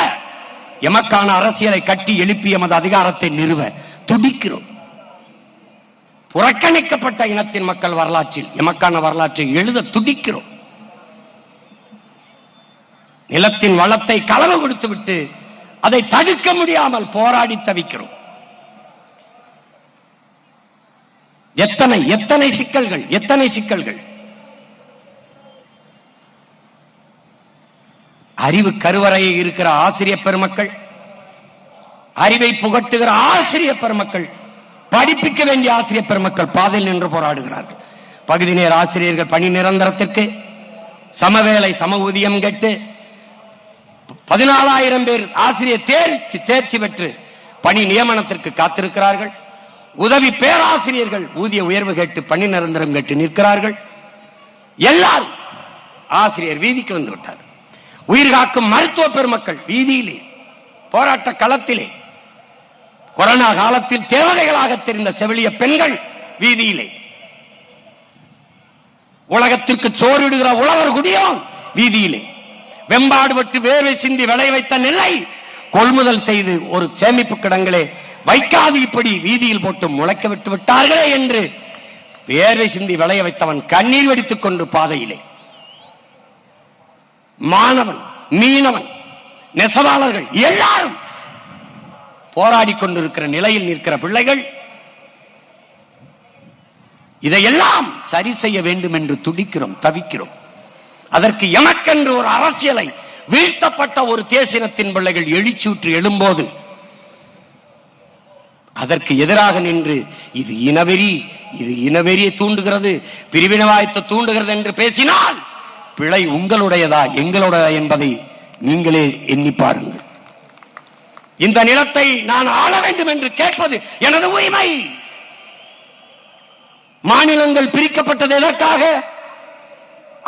எமக்கான அரசியலை கட்டி எழுப்பி எமது அதிகாரத்தை நிறுவ துடிக்கிறோம். புறக்கணிக்கப்பட்ட இனத்தின் மக்கள் வரலாற்றில் எமக்கான வரலாற்றை எழுத துடிக்கிறோம். நிலத்தின் வளத்தை களவு கொடுத்துவிட்டு அதை தடுக்க முடியாமல் போராடி தவிக்கிறோம். எத்தனை எத்தனை சிக்கல்கள், எத்தனை சிக்கல்கள். அறிவு கருவறையில் இருக்கிற ஆசிரியர் பெருமக்கள், அறிவை புகட்டுகிற ஆசிரியர் பெருமக்கள், படிப்பிக்க வேண்டிய ஆசிரியர் பெருமக்கள் பாதையில் நின்று போராடுகிறார்கள். பகுதி நேர ஆசிரியர்கள் பணி நிரந்தரத்திற்கு சமவேளை சம ஊதியம் கேட்டு 14,000 பேர் ஆசிரியர் தேர்ச்சி பெற்று பணி நியமனத்திற்கு காத்திருக்கிறார்கள். உதவி பேராசிரியர்கள் ஊதிய உயர்வு கேட்டு பணி நிரந்தரம் கேட்டு நிற்கிறார்கள். எல்லாரும் ஆசிரியர் வீதிக்கு வந்து விட்டார். உயிர் காக்கும் மருத்துவ பெருமக்கள் வீதியிலே போராட்ட களத்திலே, கொரோனா காலத்தில் தேவதைகளாக தெரிந்த செவிலிய பெண்கள் வீதியிலே, உலகத்திற்கு சோறிடுகிற உழவர் குடியோன் வீதியிலே, வெம்பாடுபட்டு வேர்வை சிந்தி விளைய வைத்த நெல்லை கொள்முதல் செய்து ஒரு சேமிப்பு கிடங்களே வைக்காது இப்படி வீதியில் போட்டு முளைக்க விட்டு விட்டார்களே என்று வேர்வை சிந்தி விளைய வைத்தவன் கண்ணீர் வெடித்துக் கொண்டு பாதையிலே, மாணவன் மீனவன் நெசவாளர்கள் எல்லாரும் போராடி கொண்டிருக்கிற நிலையில் நிற்கிற பிள்ளைகள் இதையெல்லாம் சரி செய்ய வேண்டும் என்று துடிக்கிறோம், தவிக்கிறோம். அதற்கு எமக்கென்று ஒரு அரசியலை வீழ்த்தப்பட்ட ஒரு தேசினத்தின் பிள்ளைகள் எழுச்சூற்று எழும்போது அதற்கு எதிராக நின்று இது இனவெறி, இது இனவெறியை தூண்டுகிறது, பிரிவினவாயத்தை தூண்டுகிறது என்று பேசினால் பிழை உங்களுடையதா எங்களுடையதா என்பதை நீங்களே எண்ணி பாருங்கள். இந்த நிலத்தை நான் ஆள வேண்டும் என்று கேட்பது எனது உரிமை. மாநிலங்கள் பிரிக்கப்பட்டது எதற்காக?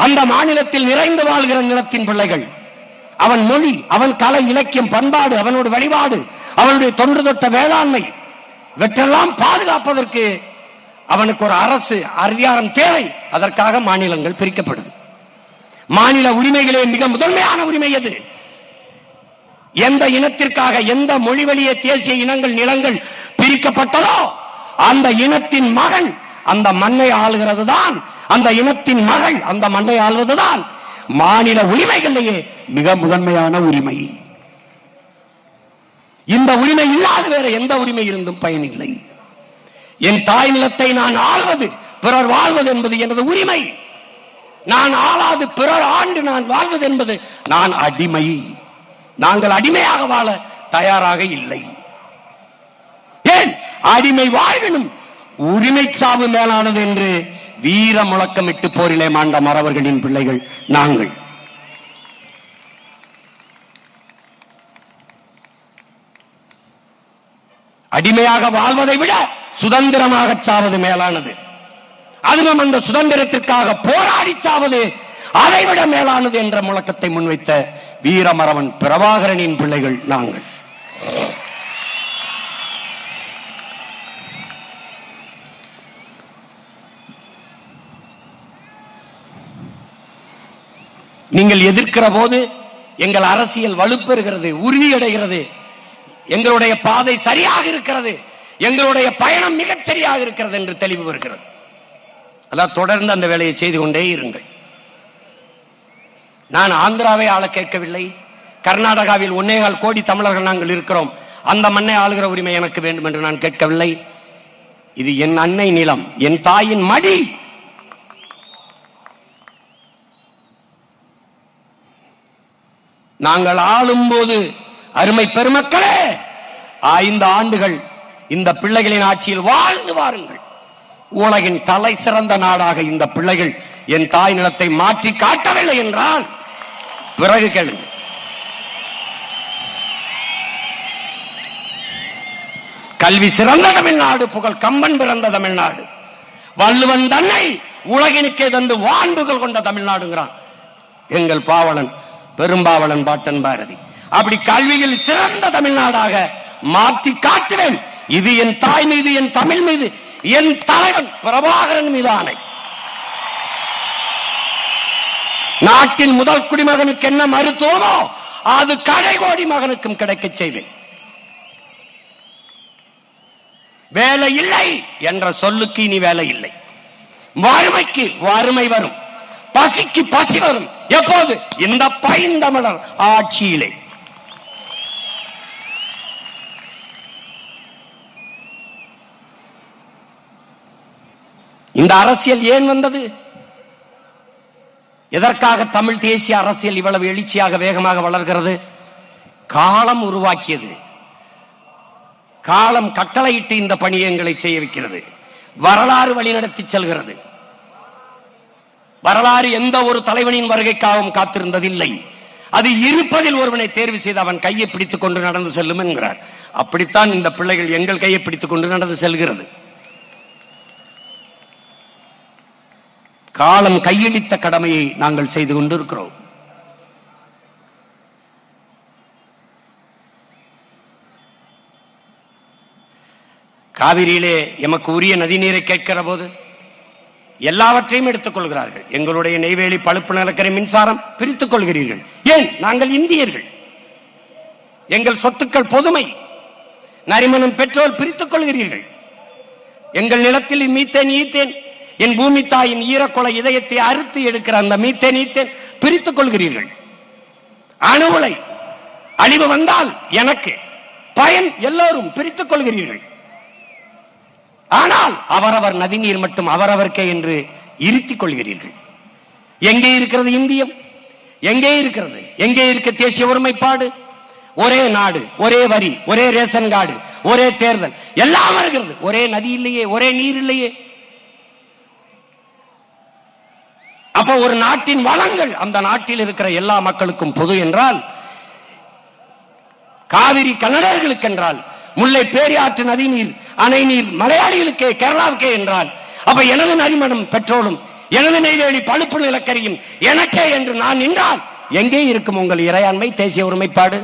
அந்த மாநிலத்தில் நிறைந்து வாழ்கிற நிலத்தின் பிள்ளைகள், அவன் மொழி, அவன் கலை இலக்கியம் பண்பாடு, அவனோட வழிபாடு, அவனுடைய தொன்று தொட்ட வேளாண்மை இவற்றெல்லாம் பாதுகாப்பதற்கு அவனுக்கு ஒரு அரசு அதிகாரம் தேவை. அதற்காக மாநிலங்கள் பிரிக்கப்படுது. மாநில உரிமைகளே மிக முதன்மையான உரிமை எது? எந்த இனத்திற்காக எந்த மொழி வழியே தேசிய இனங்கள் நிலங்கள் பிரிக்கப்பட்டதோ அந்த இனத்தின் மகன் அந்த மண்ணை ஆளுகிறது தான், அந்த இனத்தின் மகள் அந்த மண்ணை ஆள்வதுதான் மாநில உரிமைகளிலேயே மிக முதன்மையான உரிமை. இந்த உரிமை இல்லாத வேற எந்த உரிமை இருந்தும் பயனில்லை. என் தாய் நிலத்தை நான் ஆள்வது, பிறர் வாழ்வது என்பது எனது உரிமை. நான் ஆளாது பிறர் ஆண்டு நான் வாழ்வது என்பது நான் அடிமை. நாங்கள் அடிமையாக வாழ தயாராக இல்லை. ஏன் அடிமை வாழ்வினும் உரிமை சாவு மேலானது என்று வீர முழக்கமிட்டு போரிலே மாண்ட மறவர்களின் பிள்ளைகள் நாங்கள். அடிமையாக வாழ்வதை விட சுதந்திரமாக சாவது மேலானது. அதுவும் அந்த சுதந்திரத்திற்காக போராடி சாவது அதைவிட மேலானது என்ற முழக்கத்தை முன்வைத்த வீரமறவன் பிரபாகரனின் பிள்ளைகள் நாங்கள். நீங்கள் எதிர்க்கிற போது எங்கள் அரசியல் வலுப்பெறுகிறது, உறுதியடைகிறது, எங்களுடைய பாதை சரியாக இருக்கிறது எங்களுடைய பயணம் மிகச் சரியாக இருக்கிறது என்று தெளிவு வருகிறது. அதான் தொடர்ந்து அந்த வேலையை செய்து கொண்டே இருங்கள். நான் ஆந்திராவை ஆள கேட்கவில்லை. கர்நாடகாவில் 1.25 கோடி தமிழர்கள் நாங்கள் இருக்கிறோம். அந்த மண்ணை ஆளுகிற உரிமை எனக்கு வேண்டும் என்று நான் கேட்கவில்லை. இது என் அன்னை நிலம், என் தாயின் மடி. நாங்கள் ஆளும் போது அருமை பெருமக்களே 5 ஆண்டுகள் இந்த பிள்ளைகளின் ஆட்சியில் வாழ்ந்து வாருங்கள். உலகின் தலை சிறந்த நாடாக இந்த பிள்ளைகள் என் தாய் நிலத்தை மாற்றி காட்டவில்லை என்றால் பிறகு கேளுங்கள். கல்வி சிறந்த தமிழ்நாடு, புகழ் கம்பன் பிறந்த தமிழ்நாடு, வள்ளுவன் தன்னை உலகினுக்கே தந்து வான்புகள் கொண்ட தமிழ்நாடுங்கிறான் எங்கள் பாவலன் பெரும்பாவலன் பாட்டன் பாரதி. அப்படி கல்வியில் சிறந்த தமிழ்நாடாக மாற்றி காட்டுவேன். இது என் தாய் மீது, என் தமிழ் மீது, என் தலைவன் பிரபாகரன் மீது ஆணை. நாட்டின் முதல் குடிமகனுக்கு என்ன மருத்துவமோ அது கடைகோடி மகனுக்கும் கிடைக்க செய்வேன். வேலை இல்லை என்ற சொல்லுக்கு இனி வேலை இல்லை. வறுமைக்கு வறுமை வரும், பசிக்கு பசி வரும். எப்போது? இந்த பைந்தமிழர் ஆட்சியிலே. இந்த அரசியல் ஏன் வந்தது? எதற்காக தமிழ் தேசிய அரசியல் இவ்வளவு எழுச்சியாக வேகமாக வளர்கிறது? காலம் உருவாக்கியது. காலம் கட்டளையிட்டு இந்த பணியை எங்களை செய்ய வைக்கிறது. வரலாறு வழிநடத்தி செல்கிறது. வரலாறு எந்த ஒரு தலைவனின் வருகைக்காகவும் காத்திருந்ததில்லை. அது இருப்பதில் ஒருவனை தேர்வு செய்து அவன் கையை பிடித்துக் கொண்டு நடந்து செல்லும் என்கிறார். அப்படித்தான் இந்த பிள்ளைகள் எங்கள் கையை பிடித்துக் கொண்டு நடந்து செல்கிறது. காலம் கையளித்த கடமையை நாங்கள் செய்து கொண்டிருக்கிறோம். காவிரியிலே எமக்கு உரிய நதிநீரை கேட்கிற போது எல்லாவற்றையும் எடுத்துக் கொள்கிறார்கள். எங்களுடைய நெய்வேலி பழுப்பு நிலக்கரி மின்சாரம் பிரித்துக் கொள்கிறீர்கள். ஏன்? நாங்கள் இந்தியர்கள், எங்கள் சொத்துக்கள் பொதுமை. நரிமணம் பெட்ரோல் பிரித்துக் கொள்கிறீர்கள். எங்கள் நிலத்தில் மீத்தேன் ஈத்தேன், என் பூமி தாயின் ஈரக்கொலை இதயத்தை அறுத்து எடுக்கிற அந்த மீத்தேன் ஈத்தேன் பிரித்துக் கொள்கிறீர்கள். அணு உலை அழிவு வந்தால் எனக்கு பயன், எல்லோரும் பிரித்துக் கொள்கிறீர்கள். ஆனால் அவரவர் நதிநீர் மட்டும் அவரவர்க்கே என்று இருத்திக் கொள்கிறீர்கள். எங்கே இருக்கிறது இந்தியம்? எங்கே இருக்கிறது? எங்கே இருக்க தேசிய ஒருமைப்பாடு? ஒரே நாடு, ஒரே வரி, ஒரே ரேஷன் கார்டு, ஒரே தேர்தல், எல்லாம் வருகிறது. ஒரே நதி இல்லையே, ஒரே நீர் இல்லையே. அப்ப ஒரு நாட்டின் வளங்கள் அந்த நாட்டில் இருக்கிற எல்லா மக்களுக்கும் பொது என்றால், காவிரி கன்னடர்களுக்கு என்றால், முல்லை பேரியாற்று நதி நீர் அணை நீர் மலையாளிகளுக்கே கேரளாவுக்கே என்றால், அப்ப எனது நரிமணம் பெட்ரோலும் எனது நெய்வேலி பழுப்பு நிலக்கரியும் எனக்கே என்று நான் நின்றால் எங்கே இருக்கும் உங்கள் இறையாண்மை, தேசிய ஒருமைப்பாடு?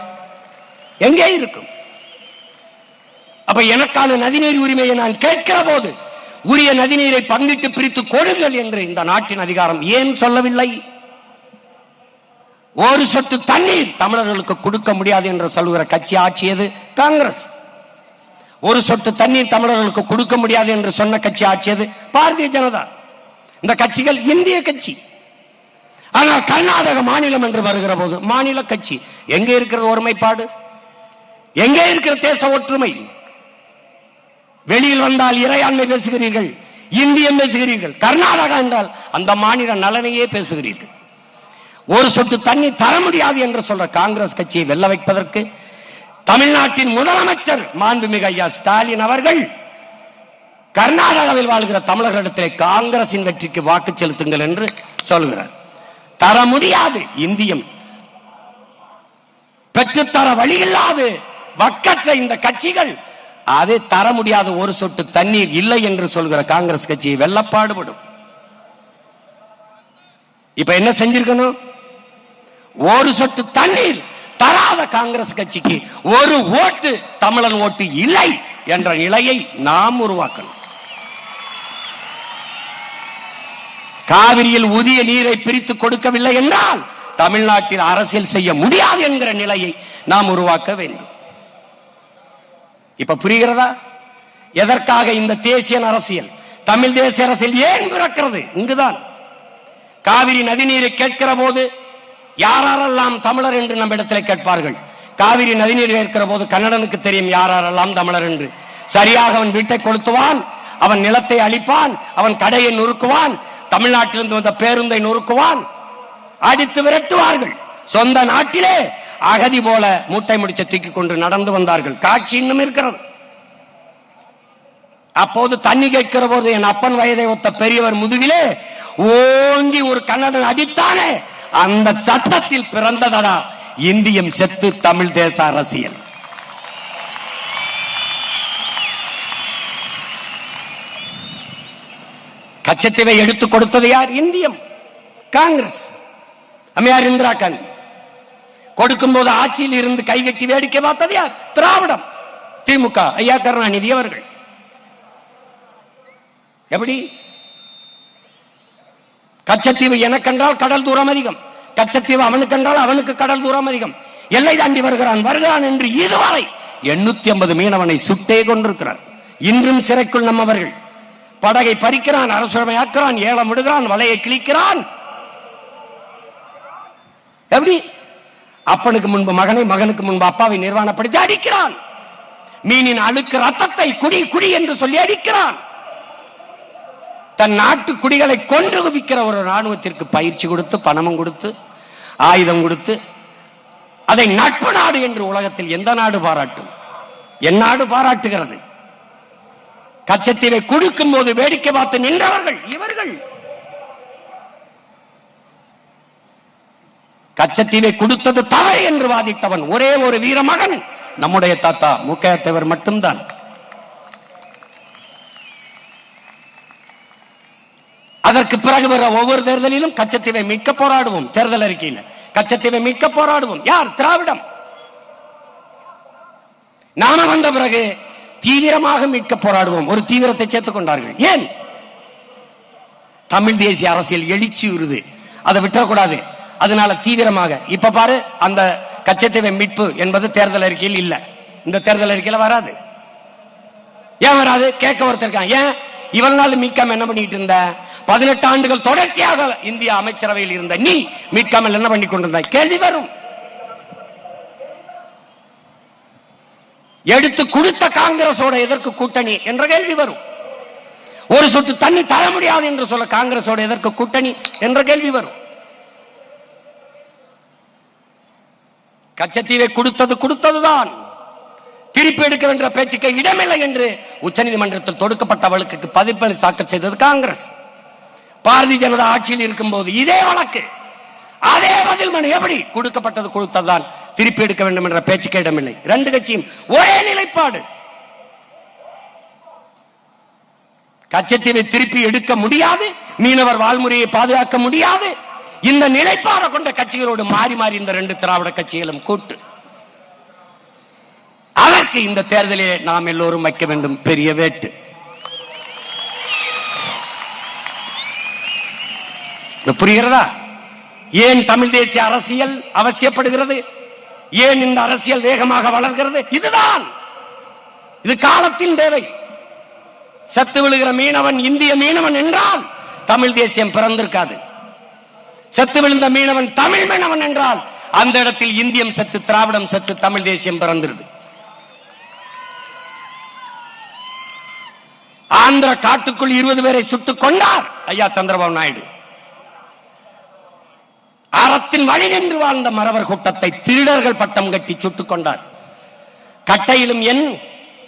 எங்கே இருக்கும்? அப்ப எனக்கான நதிநீர் உரிமையை நான் கேட்கிற போது உரிய நதிநீரை பங்கிட்டு பிரித்து கொடுங்கள் என்று இந்த நாட்டின் அதிகாரம் ஏன் சொல்லவில்லை? ஒரு சொட்டு தண்ணீர் தமிழர்களுக்கு கொடுக்க முடியாது என்று சொல்லுகிற கட்சி ஆட்சியது காங்கிரஸ். ஒரு சொட்டு தண்ணீர் தமிழர்களுக்கு கொடுக்க முடியாது என்று சொன்ன கட்சி ஆட்சியது பாரதிய ஜனதா. இந்த கட்சிகள் இந்திய கட்சி. ஆனால் கர்நாடக மாநிலம் என்று வருகிற போது மாநில கட்சி. எங்கே இருக்கிறது ஒருமைப்பாடு? எங்கே இருக்கிற தேச ஒற்றுமை? வெளியில் வந்தால் இறையாண்மை பேசுகிறீர்கள், இந்தியம் பேசுகிறீர்கள். கர்நாடகா என்றால் அந்த மாநில நலனையே பேசுகிறீர்கள். ஒரு சொட்டு தண்ணி தர முடியாது என்று சொல்ற காங்கிரஸ் கட்சியை வெல்ல வைப்பதற்கு தமிழ்நாட்டின் முதலமைச்சர் மாண்புமிகு ஐயா ஸ்டாலின் அவர்கள் கர்நாடகாவில் வாழ்கிற தமிழர்களிடத்திலே காங்கிரசின் வெற்றிக்கு வாக்கு செலுத்துங்கள் என்று சொல்கிறார். தர முடியாது. இந்தியம் பெற்றுத்தர வழியில்லாது வக்கற்ற இந்த கட்சிகள் அதை தர முடியாது. ஒரு சொட்டு தண்ணீர் இல்லை என்று சொல்கிற காங்கிரஸ் கட்சியை வெல்ல பாடுபடும். இப்ப என்ன செஞ்சிருக்கணும்? ஒரு சொட்டு தண்ணீர் தராத காங்கிரஸ் கட்சிக்கு ஒரு ஓட்டு, தமிழன் ஓட்டு இல்லை என்ற நிலையை நாம் உருவாக்கணும். காவிரியில் உரிய நீரை பிரித்து கொடுக்கவில்லை என்றால் தமிழ்நாட்டில் அரசியல் செய்ய முடியாது என்கிற நிலையை நாம் உருவாக்க வேண்டும். இப்ப புரிகிறதா? எதற்காக இந்த தேசிய அரசியல், தமிழ் தேசிய அரசியல் ஏன் பிறக்கிறது? இங்குதான். காவிரி நதிநீரை கேட்கிற போது யாரெல்லாம் தமிழர் என்று நம்ம இடத்துல கேட்பார்கள். காவிரி நதிநீர் கேட்கிற போது கன்னடனுக்கு தெரியும் யாரெல்லாம் தமிழர் என்று. சரியாக அவன் வீட்டை கொளுத்துவான், அவன் நிலத்தை அழிப்பான், அவன் கடையை நொறுக்குவான், தமிழ்நாட்டிலிருந்து வந்த பேருந்தை நொறுக்குவான், அடித்து விரட்டுவார்கள். சொந்த நாட்டிலே அகதி போல மூட்டை முடிச்ச தூக்கி கொண்டு நடந்து வந்தார்கள். காட்சி இன்னும் இருக்கிறது. அப்போது தண்ணி கேட்கிற போது என் அப்பன் வயதை ஒத்த பெரியவர் முதுகிலே ஓங்கி ஒரு கன்னடன் அடித்தானே, அந்த சட்டத்தில் பிறந்ததடா இந்தியம் செத்து தமிழ் தேச அரசியல். கச்சத்தீவை எடுத்துக் கொடுத்தது யார்? இந்தியம், காங்கிரஸ், அம்மையார் இந்திரா காந்தி. கொடுக்கும் போது ஆட்சியில் இருந்து கைகட்டி வேடிக்கை பார்த்தது யார்? திராவிடம், திமுக, ஐயா கருணாநிதி அவர்கள். எப்படி? கச்சத்தீவு எனக்கென்றால் கடல் தூரம் அதிகம், கச்சத்தீவு அவனுக்கென்றால் அவனுக்கு கடல் தூரம் அதிகம், எல்லை தாண்டி வருகிறான் என்று இதுவரை 850 மீனவனை சுட்டே கொண்டிருக்கிறார். இன்றும் சிறைக்குள் நம்மவர்கள். படகை பறிக்கிறான், அரசுடைமையாக்குறான், ஏலம் விடுகிறான், வலையை கிழிக்கிறான். எப்படி? அப்பனுக்கு முன்பு மகனை, மகனுக்கு முன்பு அப்பாவை நிர்வாணப்படுத்தி அடிக்கிறான். மீனின் அழுக்கு ரத்தத்தை குடி குடி என்று சொல்லி அடிக்கிறான். தன் நாட்டு குடிகளை கொன்று குவிக்கிற ஒரு ராணுவத்திற்கு பயிற்சி கொடுத்து, பணமும் கொடுத்து, ஆயுதம் கொடுத்து, அதை நட்பு நாடு என்று உலகத்தில் எந்த நாடு பாராட்டும்? என் நாடு பாராட்டுகிறது. கச்சத்தீவை கொடுக்கும் போது வேடிக்கை பார்த்து நின்றவர்கள் இவர்கள். கச்சத்தீவை கொடுத்தது தவறு என்று வாதிட்டவன் ஒரே ஒரு வீர மகன் நம்முடைய தாத்தா முக்கைய தேவர் மட்டும்தான். அதற்கு பிறகு வர ஒவ்வொரு தேர்தலிலும் கச்சத்தீவை மீட்க போராடுவோம். தேர்தல் அறிக்கையில் கச்சத்தீவை மீட்க போராடுவோம். யார்? திராவிடம். நாம வந்த பிறகு தீவிரமாக மீட்க போராடுவோம். ஒரு தீவிரத்தை சேர்த்துக் கொண்டார்கள். ஏன்? தமிழ் தேசிய அரசியல் எழுச்சி வருது, அதை விட்டுறக்கூடாது. அதனால தீவிரமாக இப்ப பாரு, அந்த கச்சத்தீவை மீட்பு என்பது தேர்தல் அறிக்கையில் இல்ல. இந்த தேர்தல் அறிக்கையில வராது. ஏன் வராது? கேட்க ஒருத்தர் ஏன் இவ்வளவு நாள் மீட்காம என்ன பண்ணிட்டு இருந்த? 18 ஆண்டுகள் தொடர்ச்சியாக இந்திய அமைச்சரவையில் இருந்த நீ மீட்காமல் என்ன பண்ணி கொண்டிருந்தாய்? கேள்வி வரும். எடுத்து கொடுத்த காங்கிரஸோட எதற்கு கூட்டணி என்ற கேள்வி வரும். ஒரு சொட்டு தண்ணி தர முடியாது என்று சொல்ல காங்கிரஸோட எதற்கு கூட்டணி என்ற கேள்வி வரும். கச்சத்தீவை கொடுத்ததுதான், திருப்பி எடுக்க வேண்டிய பேச்சுக்கு இடமில்லை என்று உச்சநீதிமன்றத்தில் தொடுக்கப்பட்ட வழக்குக்கு பதிப்பளி தாக்கல் செய்தது காங்கிரஸ். பாரதிய ஜனதா ஆட்சியில் இருக்கும் போது இதே வழக்கு, அதே பதில் மனு. எப்படி? கொடுக்கப்பட்டது கொடுத்ததுதான், திருப்பி எடுக்க வேண்டும் என்ற பேச்சுக்கு இடமில்லை. ரெண்டு கட்சியும் ஒரே நிலைப்பாடு. கச்சத்தீவை திருப்பி எடுக்க முடியாது, மீனவர் வாழ்முறையை பாதுகாக்க முடியாது. இந்த நிலைப்பாடு கொண்ட கட்சிகளோடு மாறி மாறி இந்த ரெண்டு திராவிட கட்சிகளும் கூட்டு. அதற்கு இந்த தேர்தலிலே நாம் எல்லோரும் வைக்க வேண்டும் பெரிய வேட்டு. புரிகிறதா? ஏன் தமிழ் தேசிய அரசியல் அவசியப்படுகிறது? ஏன் இந்த அரசியல் வேகமாக வளர்கிறது? இதுதான், இது காலத்தின் தேவை. செத்து விழுகிற மீனவன் இந்திய மீனவன் என்றால் தமிழ் தேசியம் பிறந்திருக்காது. செத்து விழுந்த மீனவன் தமிழ் மீனவன் என்றால் அந்த இடத்தில் இந்தியம் செத்து, திராவிடம் செத்து, தமிழ் தேசியம் பிறந்திருது. ஆந்திர காட்டுக்குள் 20 பேரை சுட்டுக் கொண்டார் ஐயா சந்திரபாபு நாயுடு. அறத்தின் வழி நின்று வாழ்ந்த மறவர் கூட்டத்தை திருடர்கள் பட்டம் கட்டி சுட்டுக் கொண்டார். கட்டையிலும் என்,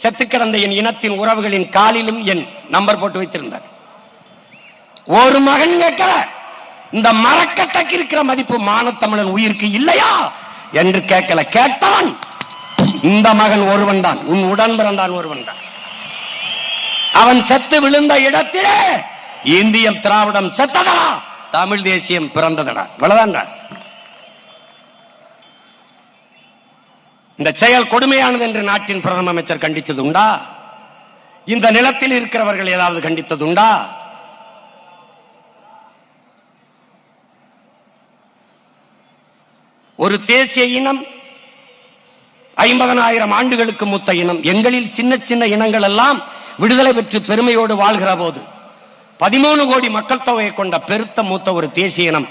செத்து கிடந்த என் இனத்தின் உறவுகளின் காலிலும் என் நம்பர் போட்டு வைத்திருந்தார். ஒரு மகன் கேட்கல, இந்த மரக்கட்டைக்கு இருக்கிற மதிப்பு மானத்தமிழன் உயிருக்கு இல்லையா என்று கேட்கல. கேட்டவன் இந்த மகன் ஒருவன் தான், உன் உடன் பிறந்தான் ஒருவன் தான். அவன் செத்து விழுந்த இடத்திலே இந்தியம் திராவிடம் செத்ததா, தமிழ் தேசியம் பிறந்ததடா. இவ்வளவுதான்டா. இந்த செயல் கொடுமையானது என்று நாட்டின் பிரதம அமைச்சர் கண்டித்தது உண்டா? இந்த நிலத்தில் இருக்கிறவர்கள் ஏதாவது கண்டித்தது உண்டா? ஒரு தேசிய இனம் 50,000 ஆண்டுகளுக்கு மூத்த இனம். எங்களில் சின்ன சின்ன இனங்கள் எல்லாம் விடுதலை பெற்று பெருமையோடு வாழ்கிற போது 13 கோடி மக்கள் தொகையை கொண்ட பெருத்த மூத்த ஒரு தேசிய இனம்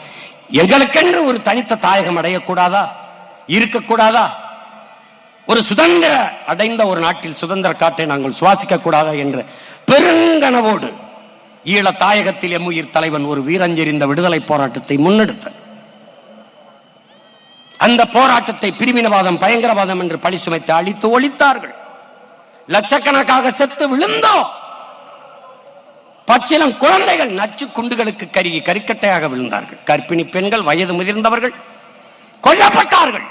எங்களுக்கென்று ஒரு தனித்த தாயகம் அடையக்கூடாதா, இருக்கக்கூடாதா? ஒரு சுதந்திர அடைந்த ஒரு நாட்டில் சுதந்திர காற்றை நாங்கள் சுவாசிக்க கூடாதா என்ற பெருங்கனவோடு ஈழ தாயகத்தில் எம்முயிர் தலைவன் ஒரு வீரஞ்செறிந்த விடுதலை போராட்டத்தை முன்னெடுத்தார். அந்த போராட்டத்தை பிரிவினவாதம், பயங்கரவாதம் என்று பழி சுமைத்து அழித்து ஒழித்தார்கள். லட்சக்கணக்காக செத்து விழுந்தோம். பச்சிலம் குழந்தைகள் நச்சு குண்டுகளுக்கு கருகி கரிக்கட்டையாக விழுந்தார்கள். கர்ப்பிணி பெண்கள், வயது முதிர்ந்தவர்கள் கொல்லப்பட்டார்கள்.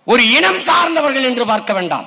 ஒரு இனம் சார்ந்தவர்கள் என்று பார்க்க வேண்டாம்,